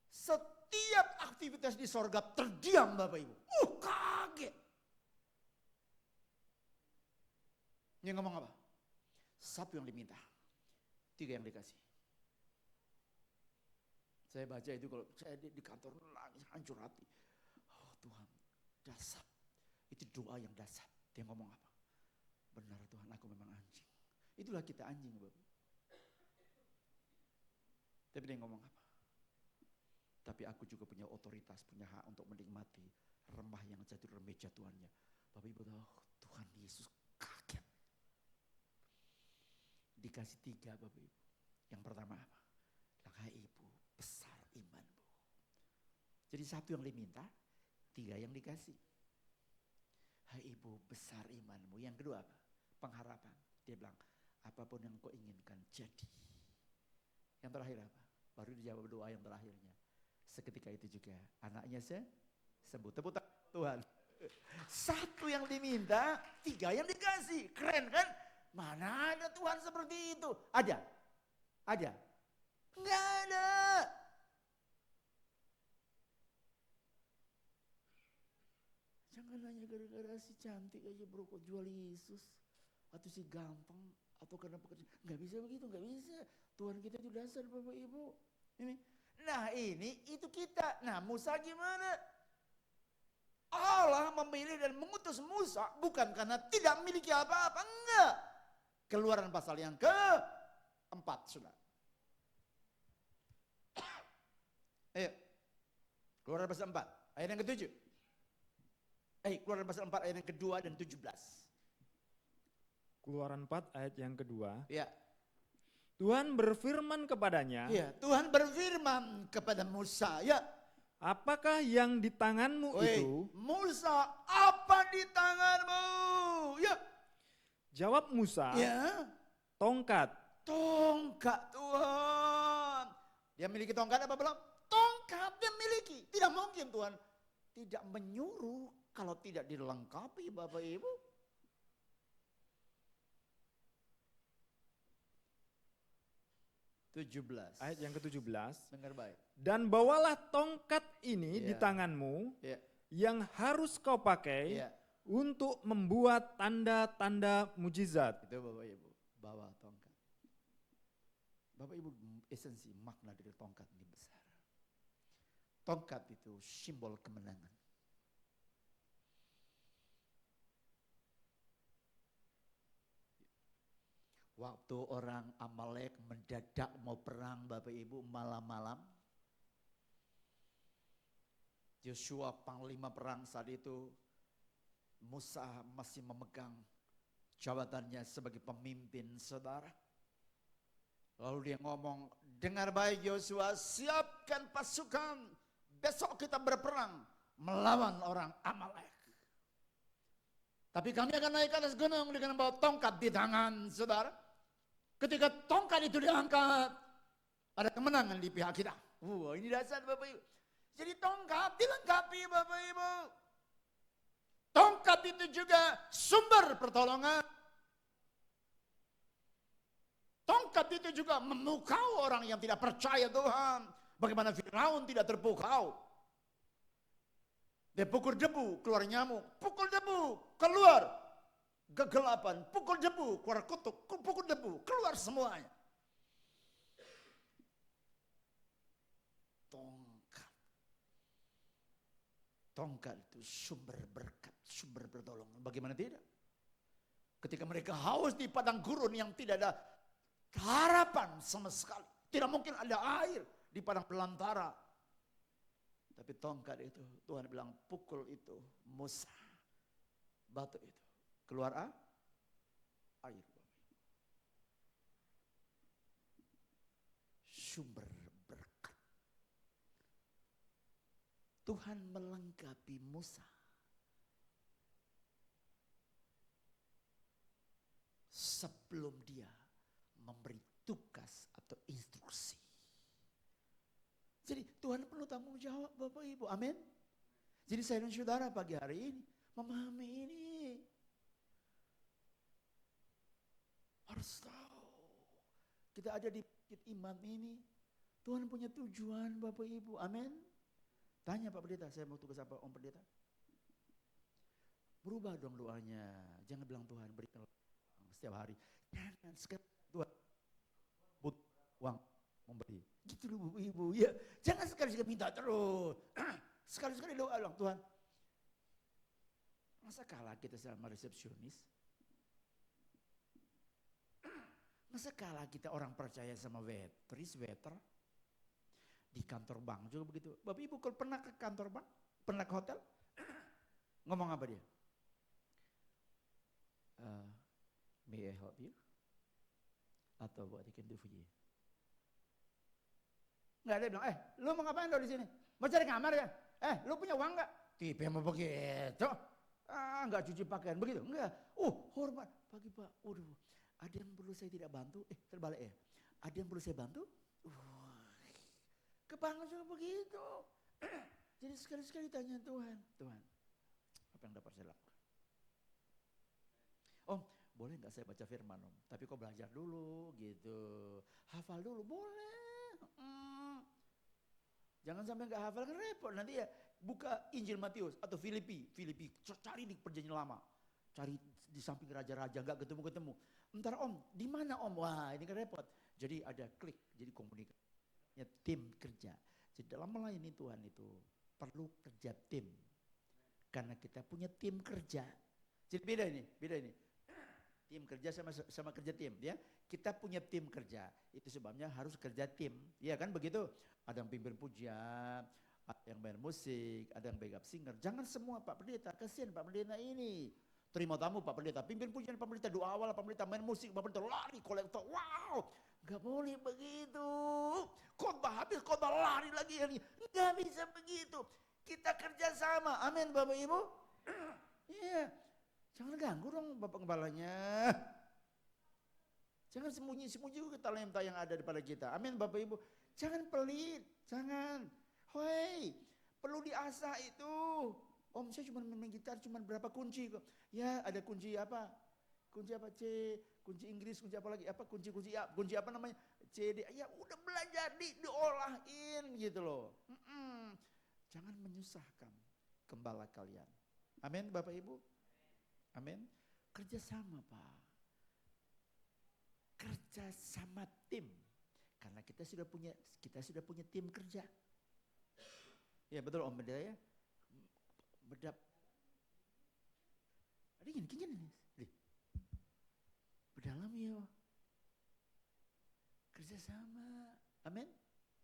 Setiap aktivitas di sorga terdiam Bapak ibu. Kaget. Dia ngomong apa? 1 yang diminta, 3 yang dikasih. Saya baca itu kalau saya di kantor nangis hancur hati. Tuhan, dasar. Itu doa yang dasar. Dia ngomong apa? Benar Tuhan, aku memang anjing. Itulah kita anjing Bapak. Tapi dia ngomong apa? Tapi aku juga punya otoritas, punya hak untuk menikmati remah yang jatuh dalam meja tuannya. Bapak Ibu tahu, Tuhan Yesus kaget. Dikasih 3 Bapak Ibu. Yang pertama apa? Hai Ibu, besar imanmu. Jadi 1 yang diminta, 3 yang dikasih. Hai Ibu, besar imanmu. Yang kedua apa? Pengharapan. Dia bilang, apapun yang kau inginkan jadi. Yang terakhir apa? Baru dijawab doa yang terakhirnya. Seketika itu juga anaknya sembuh. Tepuk tangan Tuhan. 1 yang diminta, 3 yang dikasih. Keren kan? Mana ada Tuhan seperti itu? Ada? Enggak ada. Jangan hanya gara-gara si cantik aja bro kok jual Yesus. Atau si gampang. Atau karena pekerjaan. Enggak bisa begitu, enggak bisa. Tuhan kita itu dasar Bapak Ibu. Ini. Nah ini itu kita. Nah Musa gimana? Allah memilih dan mengutus Musa bukan karena tidak memiliki apa-apa. Enggak. Keluaran pasal yang ke-4 sudah. Ayo. Keluaran pasal 4 ayat yang ke-7. Keluaran pasal 4 ayat yang ke-2 dan 17. Keluaran 4 ayat yang kedua. Ya. Tuhan berfirman kepadanya. Ya, Tuhan berfirman kepada Musa, ya. Apakah yang di tanganmu itu? Musa, apa di tanganmu? Ya. Jawab Musa. Ya. Tongkat. Tongkat Tuhan. Dia miliki tongkat apa belum? Tongkat dia miliki. Tidak mungkin Tuhan tidak menyuruh kalau tidak dilengkapi Bapak Ibu. Ayat yang ke-17. Dengar baik. Dan bawalah tongkat ini di tanganmu yang harus kau pakai untuk membuat tanda-tanda mujizat. Itu Bapak Ibu, bawa tongkat. Bapak Ibu, esensi makna dari tongkat ini besar. Tongkat itu simbol kemenangan. Waktu orang Amalek mendadak mau perang Bapak Ibu malam-malam, Yosua panglima perang saat itu, Musa masih memegang jabatannya sebagai pemimpin, saudara. Lalu dia ngomong, dengar baik Yosua, siapkan pasukan, besok kita berperang melawan orang Amalek. Tapi kami akan naik ke atas gunung dengan bawa tongkat di tangan, saudara. Ketika tongkat itu diangkat, ada kemenangan di pihak kita. Wah, ini dasar Bapak Ibu. Jadi tongkat dilengkapi Bapak Ibu. Tongkat itu juga sumber pertolongan. Tongkat itu juga memukau orang yang tidak percaya Tuhan. Bagaimana Firaun tidak terpukau. Dia pukul debu, keluar nyamuk. Pukul debu, keluar kegelapan. Pukul debu, keluar kutuk. Pukul debu, keluar semuanya. Tongkat. Tongkat itu sumber berkat, sumber pertolongan. Bagaimana tidak? Ketika mereka haus di padang gurun yang tidak ada harapan sama sekali. Tidak mungkin ada air di padang belantara. Tapi tongkat itu, Tuhan bilang pukul itu, Musa. Batu itu. Keluar air. Sumber berkat. Tuhan melengkapi Musa. Sebelum dia memberi tugas atau instruksi. Jadi Tuhan perlu tanggung jawab Bapak Ibu, amin. Jadi saya dan saudara pagi hari ini memahami ini. Harus tahu. Kita ada di bukit iman ini. Tuhan punya tujuan Bapak Ibu, amin. Tanya Pak Pendeta, saya mau tugas apa Om Pendeta? Berubah dong doanya. Jangan bilang Tuhan berikan setiap hari. Jangan sekarang Tuhan butuh uang memberi. Gitu loh Bapak Ibu. Ya, jangan sekali-sekali minta terus. Sekali-sekali doa dong Tuhan. Masa kalah kita sama resepsionis? Masa kalah kita orang percaya sama waiter? Di kantor bank juga begitu. Bapak Ibu kalau pernah ke kantor bank? Pernah ke hotel? Ngomong apa dia? May I help you? Atau what I can do for you? Enggak ada bilang, lu mau ngapain di sini? Mau cari kamar ya? Lu punya uang enggak? Tipe mau begitu. Enggak cuci pakaian begitu? Enggak. Hormat. Pagi Pak, ada yang perlu saya tidak bantu? Terbalik ya. Ada yang perlu saya bantu? Kebangun juga begitu. Jadi sekali-sekali tanya Tuhan, apa yang dapat saya lakukan? Om, boleh nggak saya baca firman Om? Tapi kok belajar dulu gitu. Hafal dulu, boleh. Jangan sampai nggak hafal kan repot nanti ya. Buka Injil Matius atau Filipi. Cari di perjanjian lama. Cari di samping raja-raja, nggak ketemu-ketemu. Entar Om, di mana Om? Wah ini kan repot. Jadi ada klik, jadi komunikasi. Ya, tim kerja. Jadi dalam melayani Tuhan itu perlu kerja tim. Karena kita punya tim kerja. Jadi beda ini. Tim kerja sama kerja tim ya. Kita punya tim kerja. Itu sebabnya harus kerja tim. Ya kan begitu? Ada yang pimpin pujian, ada yang main musik, ada yang backup singer. Jangan semua Pak Pendeta, kasihan Pak Pendeta ini. Terima tamu Pak Pendeta, pimpin pujian Pak Pendeta, doa awal Pak Pendeta, main musik Pak Pendeta, lari kolektor. Wow, gak boleh begitu. Khotbah habis, khotbah lari lagi. Gak bisa begitu. Kita kerja sama, amin Bapak Ibu. Iya, jangan ganggu dong Bapak Kepalanya. Jangan sembunyi-sembunyi juga talenta yang ada pada kita. Amin Bapak Ibu. Jangan pelit, jangan. Hoi, perlu diasah itu. Om saya cuma main gitar cuma berapa kunci kok. Ya ada kunci apa? Kunci apa C, kunci Inggris, kunci apa lagi? Apa kunci apa namanya? C, D. Ya udah belajar diolahin gitu loh. Jangan menyusahkan gembala kalian. Amin Bapak Ibu. Amin. Kerjasama Pak. Kerjasama tim. kita sudah punya tim kerja. Ya betul Om Beda ya. Berdalam ya. Kerjasama. Amin.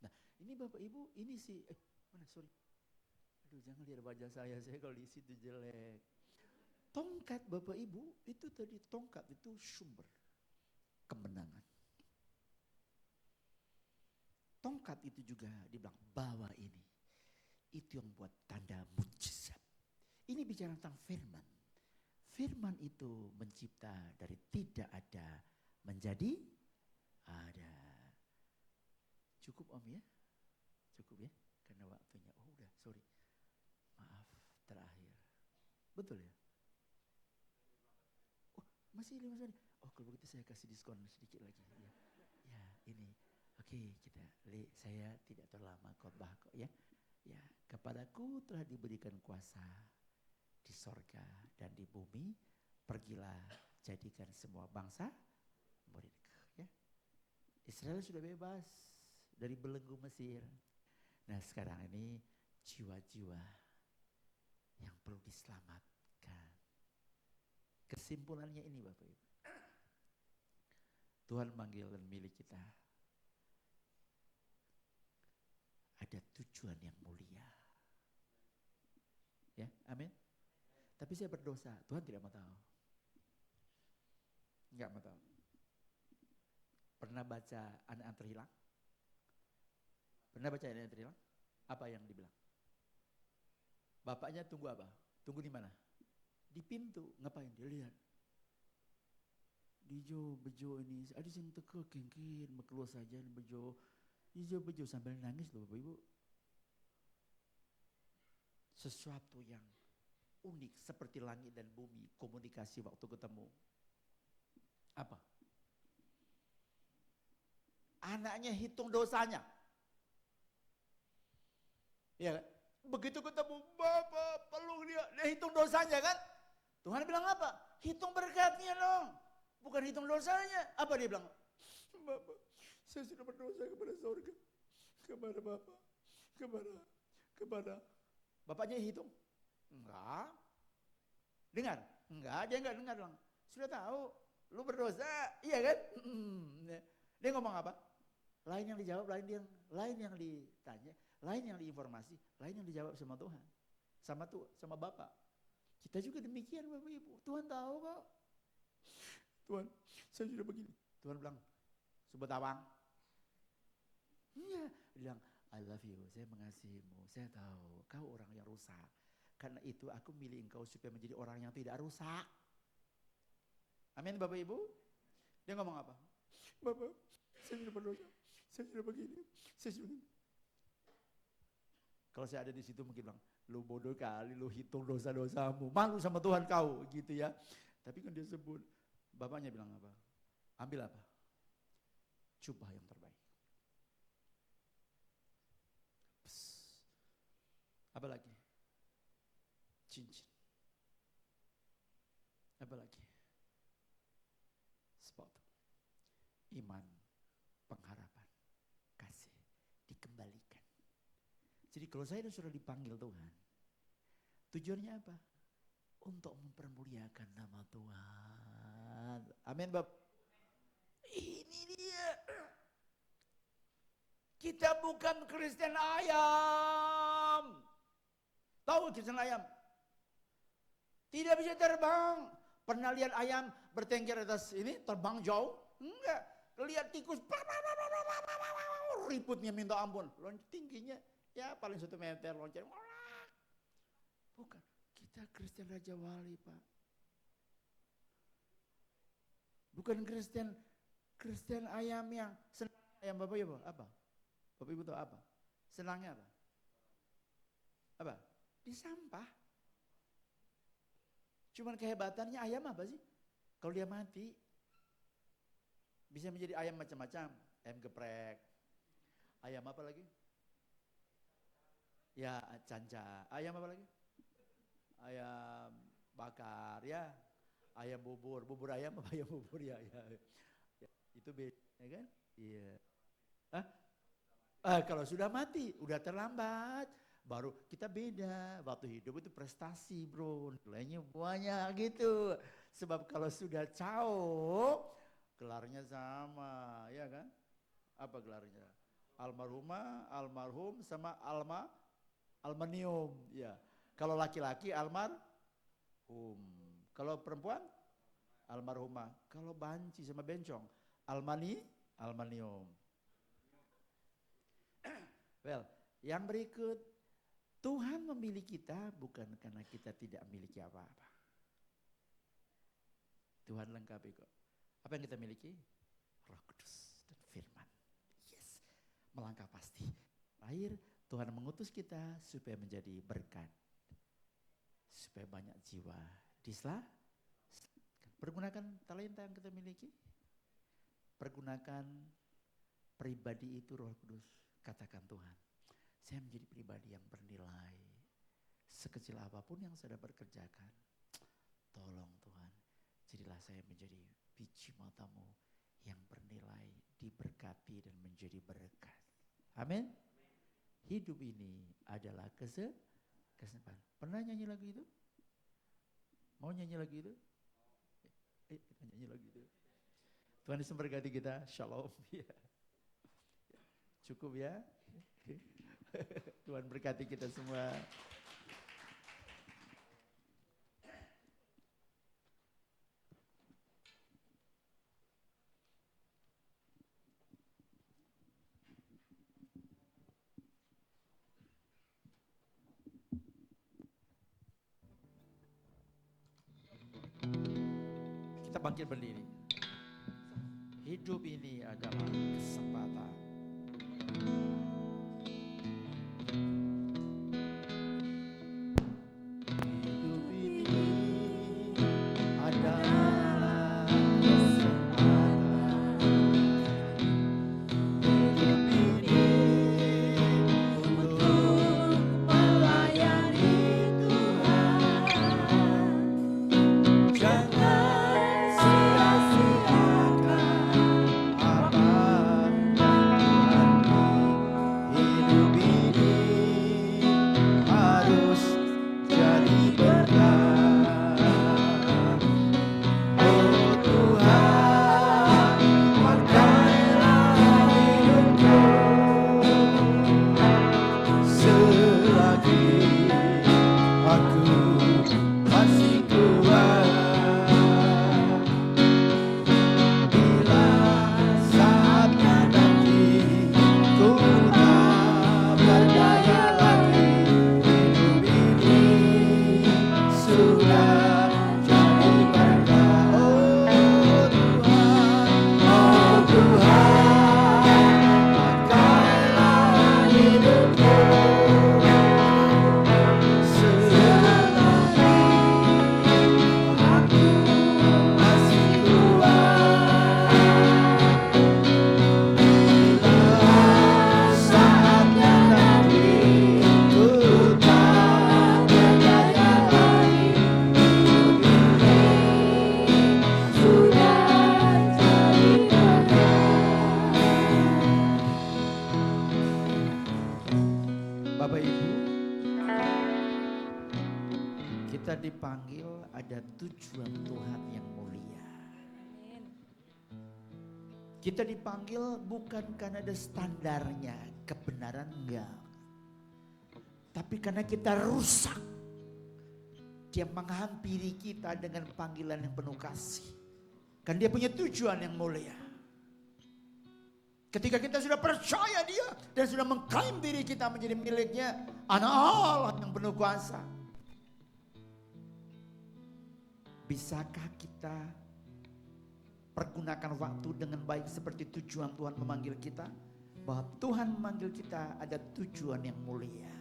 Nah, ini Bapak Ibu, ini sih mana sorry. Aduh, jangan lihat wajah saya kalau di situ jelek. Tongkat Bapak Ibu, itu tadi tongkat itu sumber kemenangan. Tongkat itu juga dibilang bawa ini. Itu yang buat tanda mujizat. Ini bicara tentang firman. Firman itu mencipta dari tidak ada menjadi ada. Cukup Om ya? Cukup ya? Karena waktunya. Oh udah, sorry. Maaf, terakhir. Betul ya? Oh, masih 5 menit. Oh, kalau begitu saya kasih diskon sedikit lagi. Ya ini. Oke, saya tidak terlama khotbah kok ya. Ya, kepadaku telah diberikan kuasa di sorga dan di bumi. Pergilah, jadikan semua bangsa muridku. Ya. Israel sudah bebas dari belenggu Mesir. Nah sekarang ini jiwa-jiwa yang perlu diselamatkan. Kesimpulannya ini Bapak Ibu. Tuhan manggil dan milik kita. Ada tujuan yang mulia. Ya, amin. Tapi saya berdosa, Tuhan tidak mau tahu. Enggak mau tahu. Pernah baca anak yang terhilang? Pernah baca anak yang terhilang? Apa yang dibilang? Bapaknya tunggu apa? Tunggu di mana? Di pintu. Ngapain? Dia lihat. Dijo bejo ini, ada yang teka kengkin, keluar saja bejo. Dijo bejo sambil nangis loh Bapak Ibu. Sesuatu yang unik seperti langit dan bumi, komunikasi waktu ketemu. Apa? Anaknya hitung dosanya. Ya, begitu ketemu Bapak peluk dia hitung dosanya kan? Tuhan bilang apa? Hitung berkatnya dong. Bukan hitung dosanya. Apa dia bilang? Bapak, saya sudah berdosa kepada surga. Kepada Bapak. Kepada. Bapaknya hitung? Enggak. Dengar? Enggak, dia enggak dengar dong. Sudah tahu, lu berdosa, iya kan? Dia ngomong apa? Lain yang dijawab, lain yang ditanya, lain yang diinformasi, lain yang dijawab sama Tuhan. Sama Bapak. Kita juga demikian Bapak Ibu. Tuhan tahu kok. Tuhan, saya sudah begini. Tuhan bilang, Sobat Awang. Iya, dia bilang, I love you, saya mengasihimu. Saya tahu kau orang yang rusak. Karena itu aku milih engkau supaya menjadi orang yang tidak rusak. Amin Bapak Ibu. Dia ngomong apa? Bapak, saya sudah berdosa. Saya sudah begini. Kalau saya ada di situ mungkin bilang, lu bodoh kali, lu hitung dosa-dosamu. Malu sama Tuhan kau, gitu ya. Tapi kan dia sebut, bapaknya bilang apa? Ambil apa? Jubah yang terbaik. Apa lagi? Cincin. Apa lagi? Sepatu. Iman, pengharapan, kasih, dikembalikan. Jadi kalau saya sudah dipanggil Tuhan, tujuannya apa? Untuk mempermuliakan nama Tuhan. Amin Bapak. Ini dia. Kita bukan Kristen ayam. Tahu Kristen ayam? Tidak bisa terbang. Pernah lihat ayam bertengger atas ini, terbang jauh? Enggak. Lihat tikus, ributnya minta ampun. Tingginya ya paling 1 meter loncat. Bukan. Kita Kristen Raja Wali Pak. Bukan Kristen ayam yang senang ayam Bapak Ibu. Apa? Bapak Ibu tahu apa? Senangnya apa? Apa? Di sampah. Cuman kehebatannya ayam apa sih? Kalau dia mati, bisa menjadi ayam macam-macam. Ayam geprek. Ayam apa lagi? Ya, canca. Ayam apa lagi? Ayam bakar, ya. Ayam bubur. Bubur ayam apa ayam bubur ya? Ya. Itu beda, ya kan? Iya. Hah? Kalau sudah mati, udah terlambat. Baru kita beda, waktu hidup itu prestasi bro, nilainya banyak gitu. Sebab kalau sudah cao, gelarnya sama, ya kan? Apa gelarnya? Almarhumah, almarhum sama almanium. Ya. Kalau laki-laki almarhum, kalau perempuan almarhumah. Kalau banci sama bencong, almanium. Well, yang berikut, Tuhan memilih kita bukan karena kita tidak memiliki apa-apa. Tuhan lengkapi kok. Apa yang kita miliki? Roh Kudus dan firman. Yes, melangkah pasti. Akhir Tuhan mengutus kita supaya menjadi berkat. Supaya banyak jiwa pergunakan talenta yang kita miliki. Pergunakan pribadi itu Roh Kudus. Katakan Tuhan, saya menjadi pribadi yang bernilai. Sekecil apapun yang saya dapat kerjakan, tolong Tuhan, jadilah saya menjadi biji matamu yang bernilai, diberkati dan menjadi berkat. Amin. Hidup ini adalah kesempatan. Pernah nyanyi lagu itu? Mau nyanyi lagu itu? Kita nyanyi lagu itu. Tuhan Yesus memberkati kita. Shalom. Cukup ya. Tuhan berkati kita semua. Kita bangkit berdiri. Hidup ini adalah kesempatan. Hidup ini adalah kesempatan. Hidup ini untuk melayani Tuhan. Jangan sia-siakan apa yang hidup ini harus jadi berkat. Oh Tuhan, pakailah hidupku selagi aku masih kuat. Bila saatnya nanti ku tak berdaya lagi, hidup ini sudah jadi berkat. Oh Tuhan, pakailah hidupku selagi aku masih kuat. Bila saatnya nanti ku tak berdaya lagi, hidup ini sudah jadi berkat. Bapak Ibu, kita dipanggil ada tujuan Tuhan yang mulia. Kita dipanggil bukan karena ada standarnya, kebenaran enggak. Tapi karena kita rusak. Dia menghampiri kita dengan panggilan yang penuh kasih. Kan dia punya tujuan yang mulia. Ketika kita sudah percaya dia dan sudah mengklaim diri kita menjadi miliknya, anak Allah yang penuh kuasa. Bisakah kita pergunakan waktu dengan baik seperti tujuan Tuhan memanggil kita? Bahwa Tuhan memanggil kita ada tujuan yang mulia.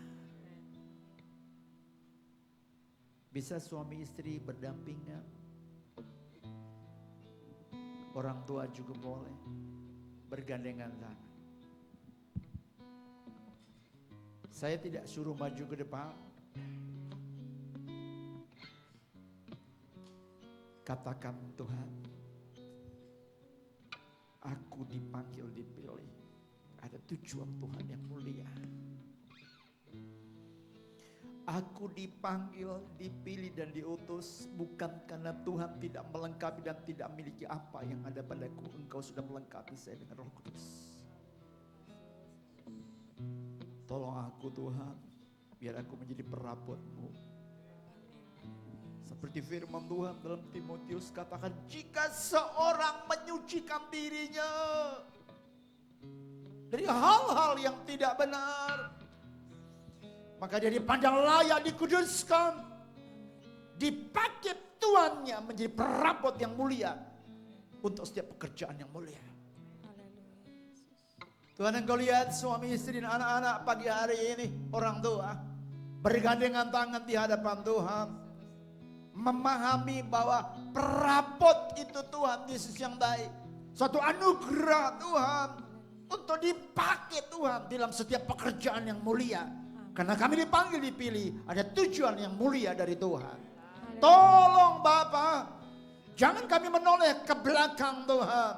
Bisa suami istri berdampingan. Orang tua juga boleh bergandengan tangan. Saya tidak suruh maju ke depan. Katakan Tuhan, aku dipanggil, dipilih. Ada tujuan Tuhan yang mulia. Aku dipanggil, dipilih dan diutus bukan karena Tuhan tidak melengkapi dan tidak memiliki apa yang ada padaku. Engkau sudah melengkapi saya dengan Roh Kudus. Tolong aku Tuhan, biar aku menjadi perabot-Mu. Seperti firman Tuhan dalam Timotius katakan, jika seorang menyucikan dirinya dari hal-hal yang tidak benar, maka dia dipandang layak dikuduskan, dipakai tuannya menjadi perabot yang mulia untuk setiap pekerjaan yang mulia. Tuhan, engkau lihat suami istri dan anak-anak pagi hari ini, orang tua bergandengan tangan di hadapan Tuhan, memahami bahwa perabot itu Tuhan Yesus yang baik, suatu anugerah Tuhan untuk dipakai Tuhan dalam setiap pekerjaan yang mulia. Karena kami dipanggil, dipilih, ada tujuan yang mulia dari Tuhan. Tolong Bapa, jangan kami menoleh ke belakang Tuhan.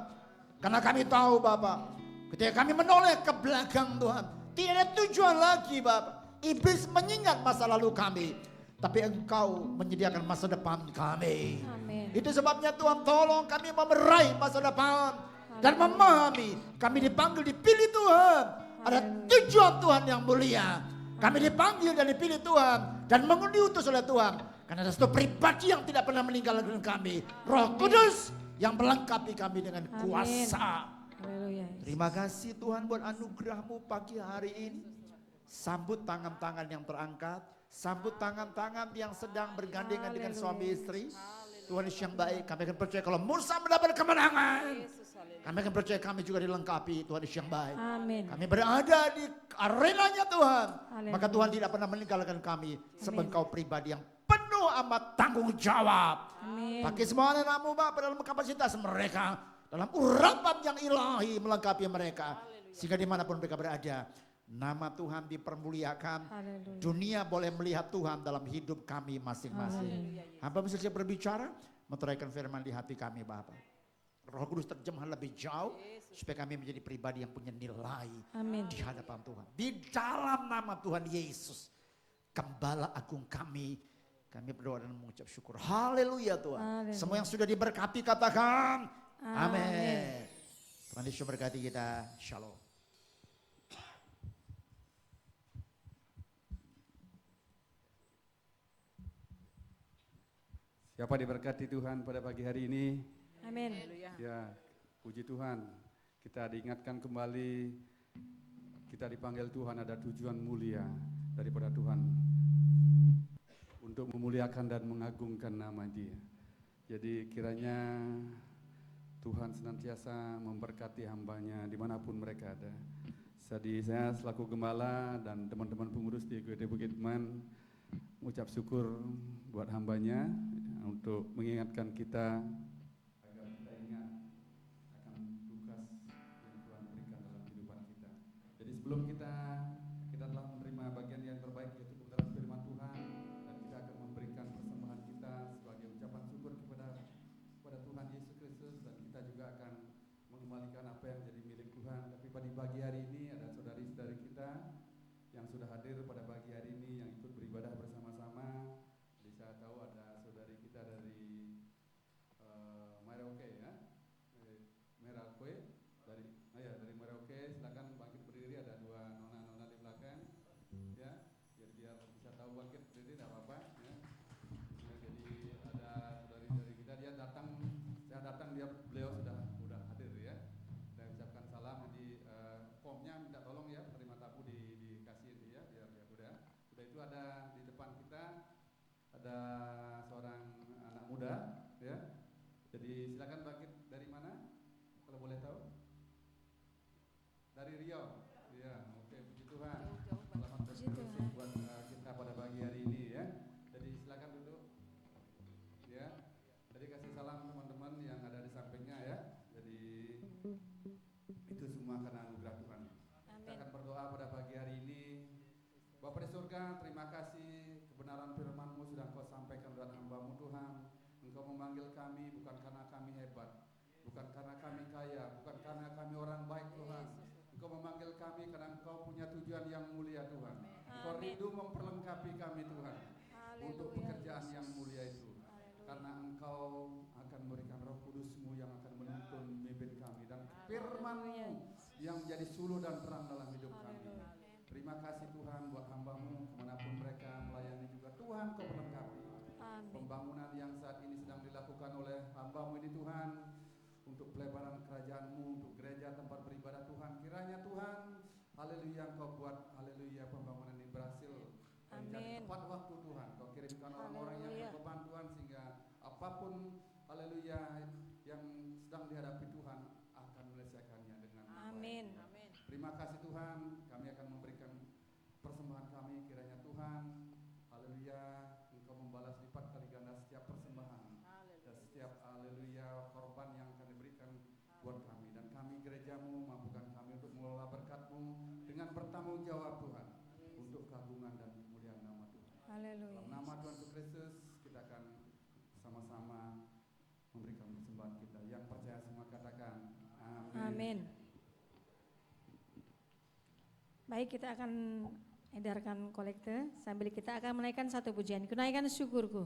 Karena kami tahu Bapa, ketika kami menoleh ke belakang Tuhan, tidak ada tujuan lagi Bapa. Iblis mengingat masa lalu kami, tapi Engkau menyediakan masa depan kami. Amin. Itu sebabnya Tuhan, tolong kami meraih masa depan dan memahami kami dipanggil, dipilih Tuhan. Ada tujuan Tuhan yang mulia. Kami dipanggil dan dipilih Tuhan dan diutus oleh Tuhan. Karena ada satu pribadi yang tidak pernah meninggalkan kami, Roh Kudus yang melengkapi kami dengan kuasa. Haleluya. Terima kasih Tuhan buat anugerah-Mu pagi hari ini. Sambut tangan-tangan yang terangkat, sambut tangan-tangan yang sedang bergandengan dengan suami istri. Tuhan Yesus yang baik, kami akan percaya kalau Musa mendapat kemenangan, kami akan percaya kami juga dilengkapi. Tuhan Yesus yang baik. Amin. Kami berada di arenanya Tuhan, Haleluya. maka Tuhan tidak pernah meninggalkan kami. Sebab Engkau pribadi yang penuh amat tanggung jawab. Amin. Pakai semua anak-anak-Mu Bapa dalam kapasitas mereka, dalam urapan yang ilahi melengkapi mereka. Sehingga dimanapun mereka berada, nama Tuhan dipermuliakan. Haleluya. Dunia boleh melihat Tuhan dalam hidup kami masing-masing. Hamba bisa siap berbicara, menteraikan firman di hati kami Bapa. Roh Kudus terjemah lebih jauh supaya kami menjadi pribadi yang punya nilai Amin. di hadapan Tuhan. Di dalam nama Tuhan Yesus, Gembala Agung kami berdoa dan mengucap syukur. Haleluya Tuhan. Haleluya. Semua yang sudah diberkati katakan Amin. amin. Tuhan Yesus berkati kita. Shalom. Siapa diberkati Tuhan pada pagi hari ini? Amin. Ya, puji Tuhan. Kita diingatkan kembali, kita dipanggil Tuhan, ada tujuan mulia daripada Tuhan untuk memuliakan dan mengagungkan nama Dia. Jadi kiranya Tuhan senantiasa memberkati hambanya dimanapun mereka ada. Jadi saya selaku gembala dan teman-teman pengurus di GD Bukit Man mengucap syukur buat hambanya untuk mengingatkan kita agar kita ingat akan tugas yang Tuhan berikan dalam kehidupan kita. Jadi sebelum kita telah menerima bagian yang terbaik yaitu pembenaran firman Tuhan, dan kita akan memberikan persembahan kita sebagai ucapan syukur kepada Tuhan Yesus Kristus, dan kita juga akan mengembalikan apa yang jadi milik Tuhan. Tapi pada pagi hari ini ada saudari-saudari kita yang sudah hadir pada pagi hari ini yang ikut beribadah bersama-sama. Jadi saya tahu ada saudari kita dari Merauke ya, Merauke dari Merauke. Silakan bangkit berdiri, ada dua nona-nona di belakang ya, biar bisa tahu bangkit berdiri, tidak apa-apa ya. Ya, jadi ada saudari-saudari kita, saya datang beliau sudah hadir ya. Saya ucapkan salam. Jadi formnya minta tolong ya, terima tamu dikasih ya, biar udah itu ada di depan kita ada seorang anak muda ya. Jadi silakan bangkit. Dari mana kalau boleh tahu? Dari Riau ya. Oke, puji Tuhan. Selamat berproses buat kita pada pagi hari ini ya. Jadi silakan duduk ya. Jadi kasih salam teman-teman yang ada di sampingnya ya. Jadi itu semua karena anugerah Tuhan. Kita akan berdoa pada pagi hari ini. Bapa di surga, terima kasih kebenaran firman-Mu sudah Engkau sampaikan lewat hamba-Mu Tuhan. Engkau memanggil kami bukan karena kami hebat, bukan karena kami kaya, bukan karena kami orang baik Tuhan. Engkau memanggil kami karena Engkau punya tujuan yang mulia Tuhan. Engkau rindu memperlengkapi kami Tuhan untuk pekerjaan yang mulia itu. Karena Engkau akan memberikan Roh Kudus-Mu yang akan menuntun memimpin kami dan firman-Mu yang menjadi suluh dan terang dalam hidup kami. Terima kasih Tuhan buat hamba-Mu kemanapun mereka melayani juga. Tuhan Kau perlengkapi pembangunan yang saat ini sedang dilakukan oleh hamba-Mu ini Tuhan, untuk pelebaran kerajaan-Mu, untuk gereja tempat beribadah Tuhan. Kiranya Tuhan, haleluya, Engkau buat, haleluya, pembangunan ini berhasil menjadi tepat waktu Tuhan. Kau kirimkan orang-orang yang berbeban Tuhan, sehingga apapun, haleluya, yang sedang dihadapi Tuhan akan menyelesaikannya dengan baik. Terima kasih Tuhan, kami akan memberikan persembahan kami. Kiranya Tuhan, haleluya, Engkau membalas lipat kali ganda setiap persembahan dan setiap, haleluya, korban yang akan diberikan buat kami. Dan kami gereja-Mu, mampukan kami untuk mengelola berkat-Mu dengan bertanggung jawab Tuhan, untuk keagungan dan kemuliaan nama Tuhan. Dalam nama Tuhan Yesus Kristus, kita akan sama-sama memberikan persembahan kita. Yang percaya semua katakan amin. Baik, kita akan edarkan kolekte sambil kita akan menaikkan satu pujian. Kunaikan syukurku.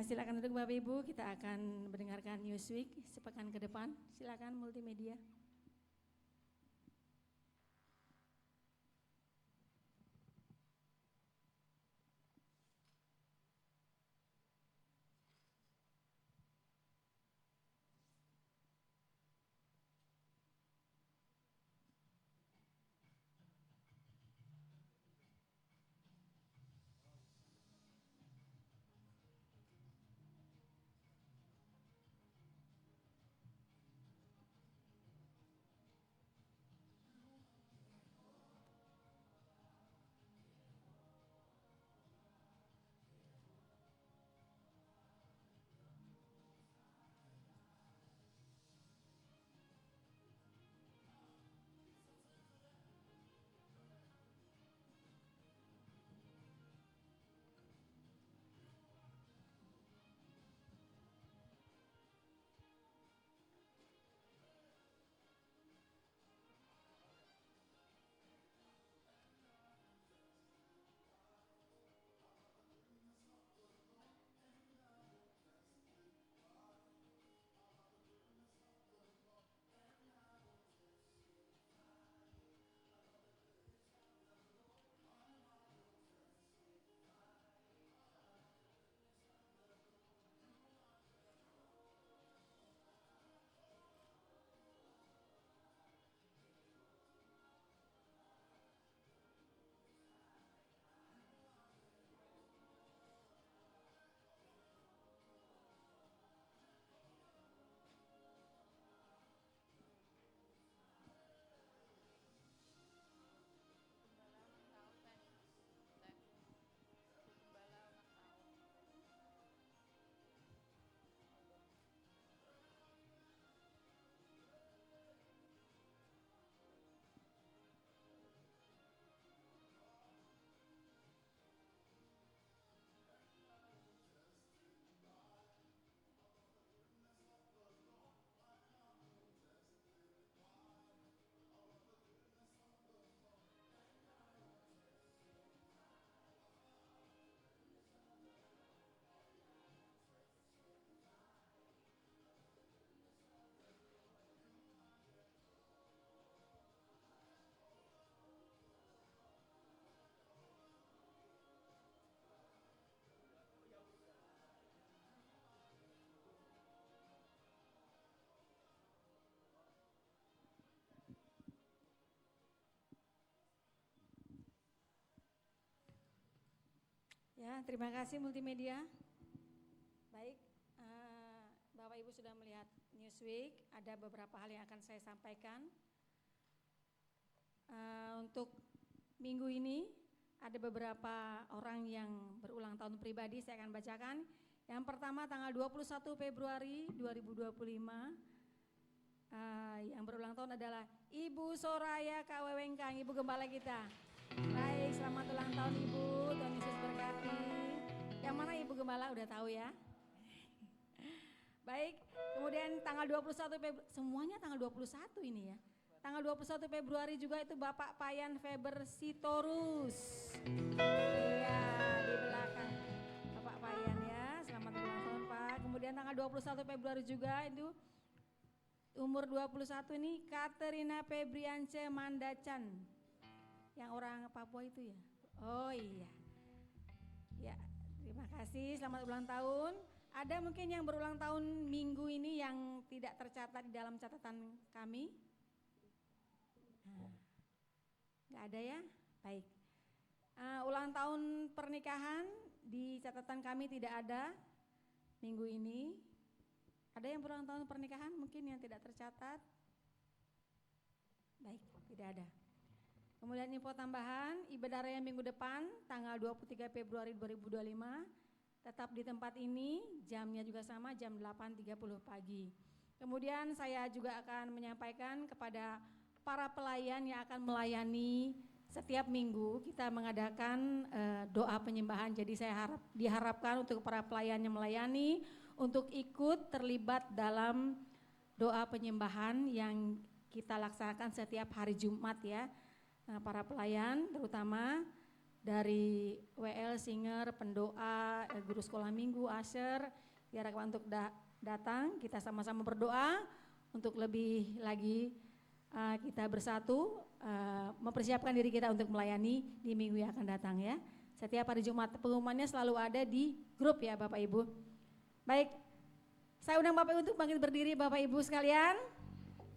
Silakan duduk Bapak Ibu, kita akan mendengarkan Newsweek sepekan ke depan. Silakan multimedia. Ya, terima kasih multimedia. Baik, Bapak Ibu sudah melihat Newsweek, ada beberapa hal yang akan saya sampaikan. Untuk minggu ini ada beberapa orang yang berulang tahun pribadi, saya akan bacakan. Yang pertama tanggal 21 Februari 2025, yang berulang tahun adalah Ibu Soraya Kak Wewengkang, Ibu Gembala kita. Baik, selamat ulang tahun Ibu, Tuhan Yesus berkati. Yang mana Ibu Gembala udah tahu ya? Baik, kemudian tanggal 21 Februari, semuanya tanggal 21 ini ya. Tanggal 21 Februari juga itu Bapak Payan Feber Sitorus. Iya, di belakang Bapak Payan ya, selamat ulang tahun Pak. Kemudian tanggal 21 Februari juga itu umur 21 ini Katerina Febriance Mandacan. Yang orang Papua itu ya? Oh iya. Ya, terima kasih, selamat ulang tahun. Ada mungkin yang berulang tahun minggu ini yang tidak tercatat di dalam catatan kami? Nggak ada ya? Baik. Ulang tahun pernikahan di catatan kami tidak ada minggu ini. Ada yang berulang tahun pernikahan mungkin yang tidak tercatat? Baik, tidak ada. Kemudian info tambahan, ibadah raya minggu depan tanggal 23 Februari 2025 tetap di tempat ini, jamnya juga sama, jam 8.30 pagi. Kemudian saya juga akan menyampaikan kepada para pelayan yang akan melayani setiap minggu kita mengadakan doa penyembahan. Jadi saya diharapkan untuk para pelayan yang melayani untuk ikut terlibat dalam doa penyembahan yang kita laksanakan setiap hari Jumat ya. Nah, para pelayan terutama dari WL, singer, pendoa, guru sekolah minggu, usher, diharapkan untuk datang, kita sama-sama berdoa untuk lebih lagi kita bersatu, mempersiapkan diri kita untuk melayani di minggu yang akan datang ya. Setiap hari Jumat, pengumumannya selalu ada di grup ya Bapak Ibu. Baik, saya undang Bapak Ibu untuk bangkit berdiri Bapak Ibu sekalian.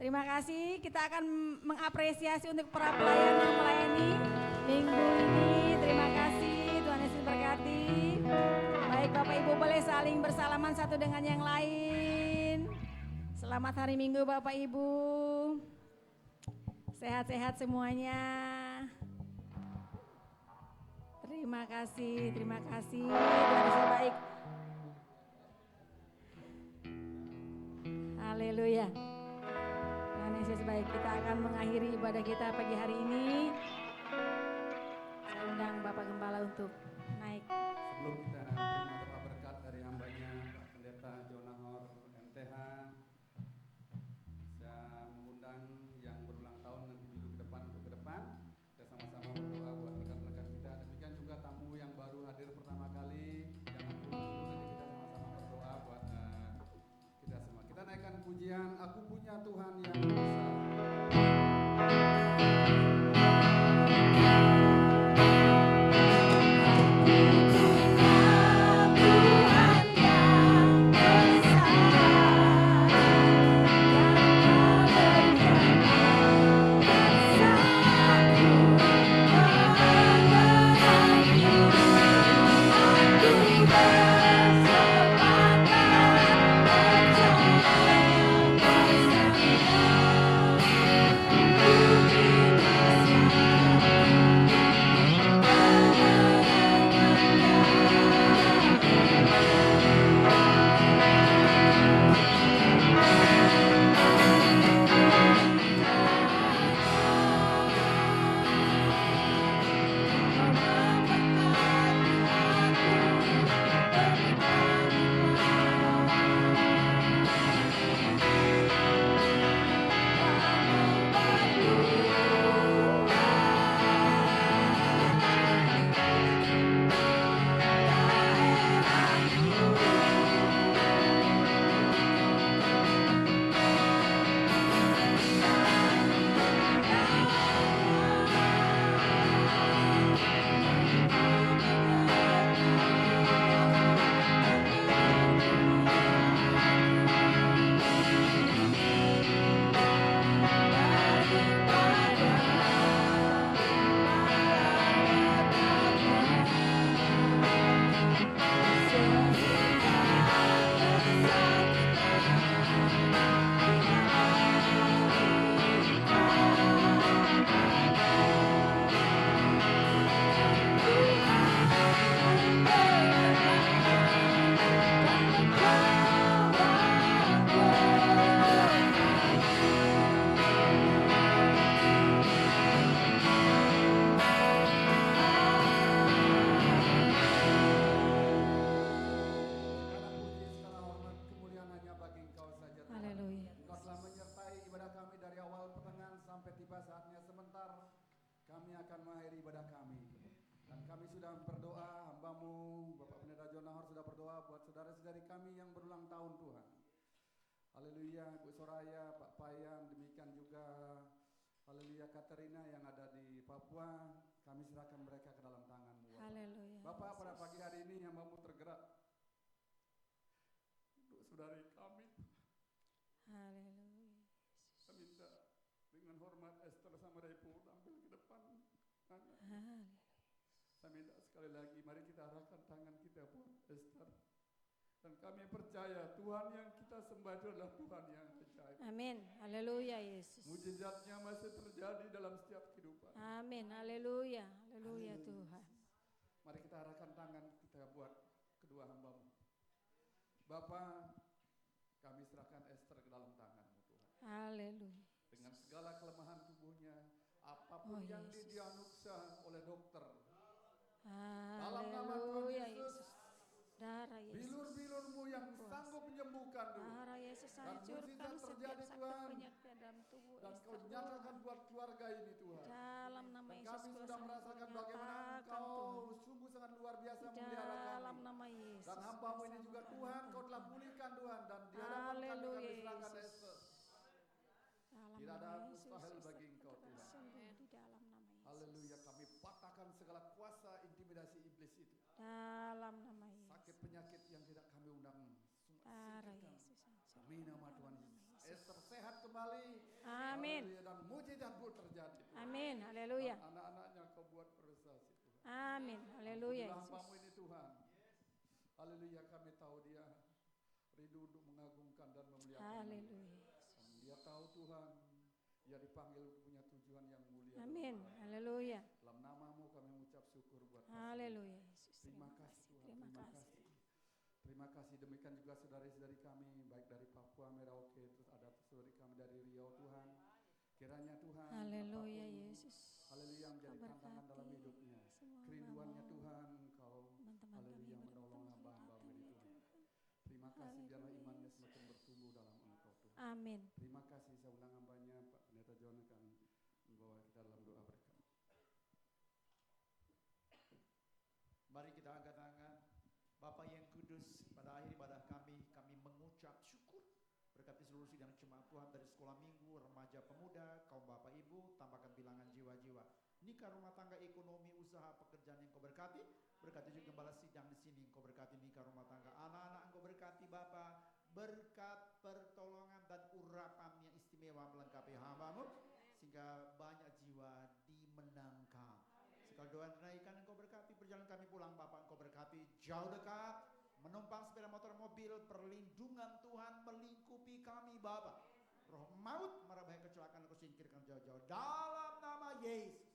Terima kasih, kita akan mengapresiasi untuk para pelayan yang melayani minggu ini. Terima kasih, Tuhan Yesus berkati. Baik Bapak Ibu boleh saling bersalaman satu dengan yang lain. Selamat hari Minggu Bapak Ibu. Sehat-sehat semuanya. Terima kasih, Tuhan Yesus baik. Haleluya. Tuhan Yesus baik, kita akan mengakhiri ibadah kita pagi hari ini. Saya undang Bapak Gembala untuk naik. Sebelum kita terima doa berkat dari hambanya Pak Pendeta Jonahor MTH, saya mengundang yang berulang tahun nanti minggu ke depan untuk ke depan. Kita sama-sama berdoa buat rekan-rekan kita. Demikian juga tamu yang baru hadir pertama kali, jangan buru-buru, nanti kita sama-sama berdoa buat kita semua. Kita naikkan pujian, Aku Punya Tuhan yang Besar. Bersama tiba saatnya sebentar kami akan mengakhiri ibadah kami. Dan kami sudah berdoa, hambamu Bapak Pendeta John Nahor sudah berdoa buat saudara-saudari kami yang berulang tahun Tuhan. Haleluya, Bu Soraya, Pak Payan, demikian juga haleluya Katerina yang ada di Papua, kami serahkan mereka ke dalam tangan-Mu. Haleluya. Bapak, pada pagi hari ini hambamu tergerak untuk saudari kami. Haleluya. Saya minta dengan hormat Esther sama Repo tampil ke depan. Haleluya. Saya minta sekali lagi, mari kita arahkan tangan kita buat Esther. Dan kami percaya Tuhan yang kita sembah itu adalah Tuhan yang ajaib. Amin. Haleluya Yesus. Mujizatnya masih terjadi dalam setiap kehidupan. Amin. Haleluya. Haleluya Tuhan. Mari kita arahkan tangan kita buat kedua hamba-Mu. Bapa, kami serahkan Esther ke dalam tangan-Mu Tuhan. Haleluya. Dengan segala kelemahan tubuhnya, apapun yang Yesus. didiagnosa oleh dokter, dalam nama Tuhan Haleluya Yesus, Yesus. Darah Yesus. bilur-bilur-Mu yang sanggup menyembuhkan Tuhan. Darah Yesus Dan hancurkan mujizat setiap terjadi, sakit Tuhan. penyakit dalam tubuh Dan Esther, Kau nyatakan buat keluarga ini Tuhan. dalam nama Dan Yesus kami kuasa sudah merasakan bagaimana menyatakan Engkau Tuhan. sungguh sangat luar biasa memelihara Dalam kami. nama Yesus. Dan hamba-Mu ini kuasa juga Tuhan, Kau telah menyatakan. pulihkan Tuhan. Dan di hadapan kami Haleluya, serahkan Yesus. Esther. Dalam Tidak ada nama Yesus, mustahil Esther bagi Engkau, katakan Tuhan. sembuh di dalam nama Yesus. Haleluya, kami patahkan segala kuasa intimidasi iblis itu. Dalam nama Yesus. Sakit penyakit yang tidak kami undang, semua Darah singkirkan. Yesus hancurkan Amin nama dalam Tuhan nama Yesus. Yesus. Esther sehat kembali. Amin. Haleluya, dan mujizat-Mu terjadi. Tuhan. Amin. Haleluya. Dan anak-anaknya Kau buat prestasi Tuhan. Amin. Haleluya Ampunilah Yesus. hamba-Mu ini Tuhan. Haleluya, kami tahu dia rindu untuk mengagungkan dan memuliakan. Haleluya. Dan dia tahu Tuhan, dia dipanggil untuk punya tujuan yang mulia. Amin. Haleluya. Dalam nama-Mu kami mengucap syukur buat kasih. Haleluya Yesus. Terima Terima kasih kasih. Tuhan, Terima terima kasih. kasih. Terima kasih, demikian juga saudari-saudari kami, baik dari Papua, Merauke, terus ada saudari kami dari Riau Tuhan. Kiranya Tuhan, Haleluya apapun, Yesus. haleluya yang menjadi Kau tantangan dalam berkati hidupnya. semua Kerinduannya hamba-Mu, Tuhan, Engkau, teman-teman haleluya, kami menolong bertemu hamba-hamba-Mu datang ini ya Tuhan. Tuhan. Terima kasih, biarlah Haleluya, imannya Yesus. semakin bertumbuh dalam Engkau Tuhan. Amin. Terima kasih, saya undang hambanya Pak Pendeta John akan membawa kita dalam doa berkat. Mari kita angkat tangan. Bapa yang kudus, pada akhir ibadah kami mengucap syukur berkati seluruh sidang jemaat Tuhan dari sekolah minggu, remaja pemuda, kaum bapak ibu, tambahkan bilangan jiwa-jiwa. Nikah, rumah tangga, ekonomi, usaha, pekerjaan yang Kau berkati. Berkati juga gembala sidang di sini, Engkau berkati nikah, rumah tangga, anak-anak Engkau berkati Bapa. Berkat pertolongan dan urapan yang istimewa melengkapi hamba-Mu, sehingga banyak jiwa dimenangkan. Sekali doa dan naikkan Engkau berkati perjalanan kami pulang Bapa, Engkau berkati jauh dekat, menumpang sepeda motor mobil, perlindungan Tuhan melingkupi kami Bapa. Roh maut, mara bahaya kecelakaan Engkau singkirkan jauh-jauh dalam nama Yesus.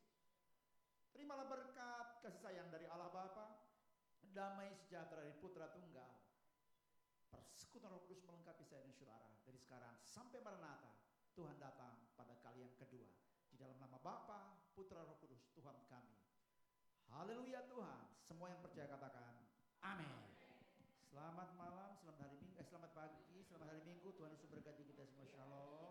Terimalah berkat kasih sayang dari Allah Bapa, damai sejahtera dari Putra Tunggal, persekutuan Roh Kudus melengkapi saya dan saudara dari sekarang sampai Maranatha. Tuhan datang pada kali yang kedua. Di dalam nama Bapa, Putra, Roh Kudus, Tuhan kami. Haleluya Tuhan. Semua yang percaya katakan amin. Selamat malam, selamat hari Minggu, selamat pagi, selamat hari Minggu. Tuhan Yesus berkati kita semua. Shalom.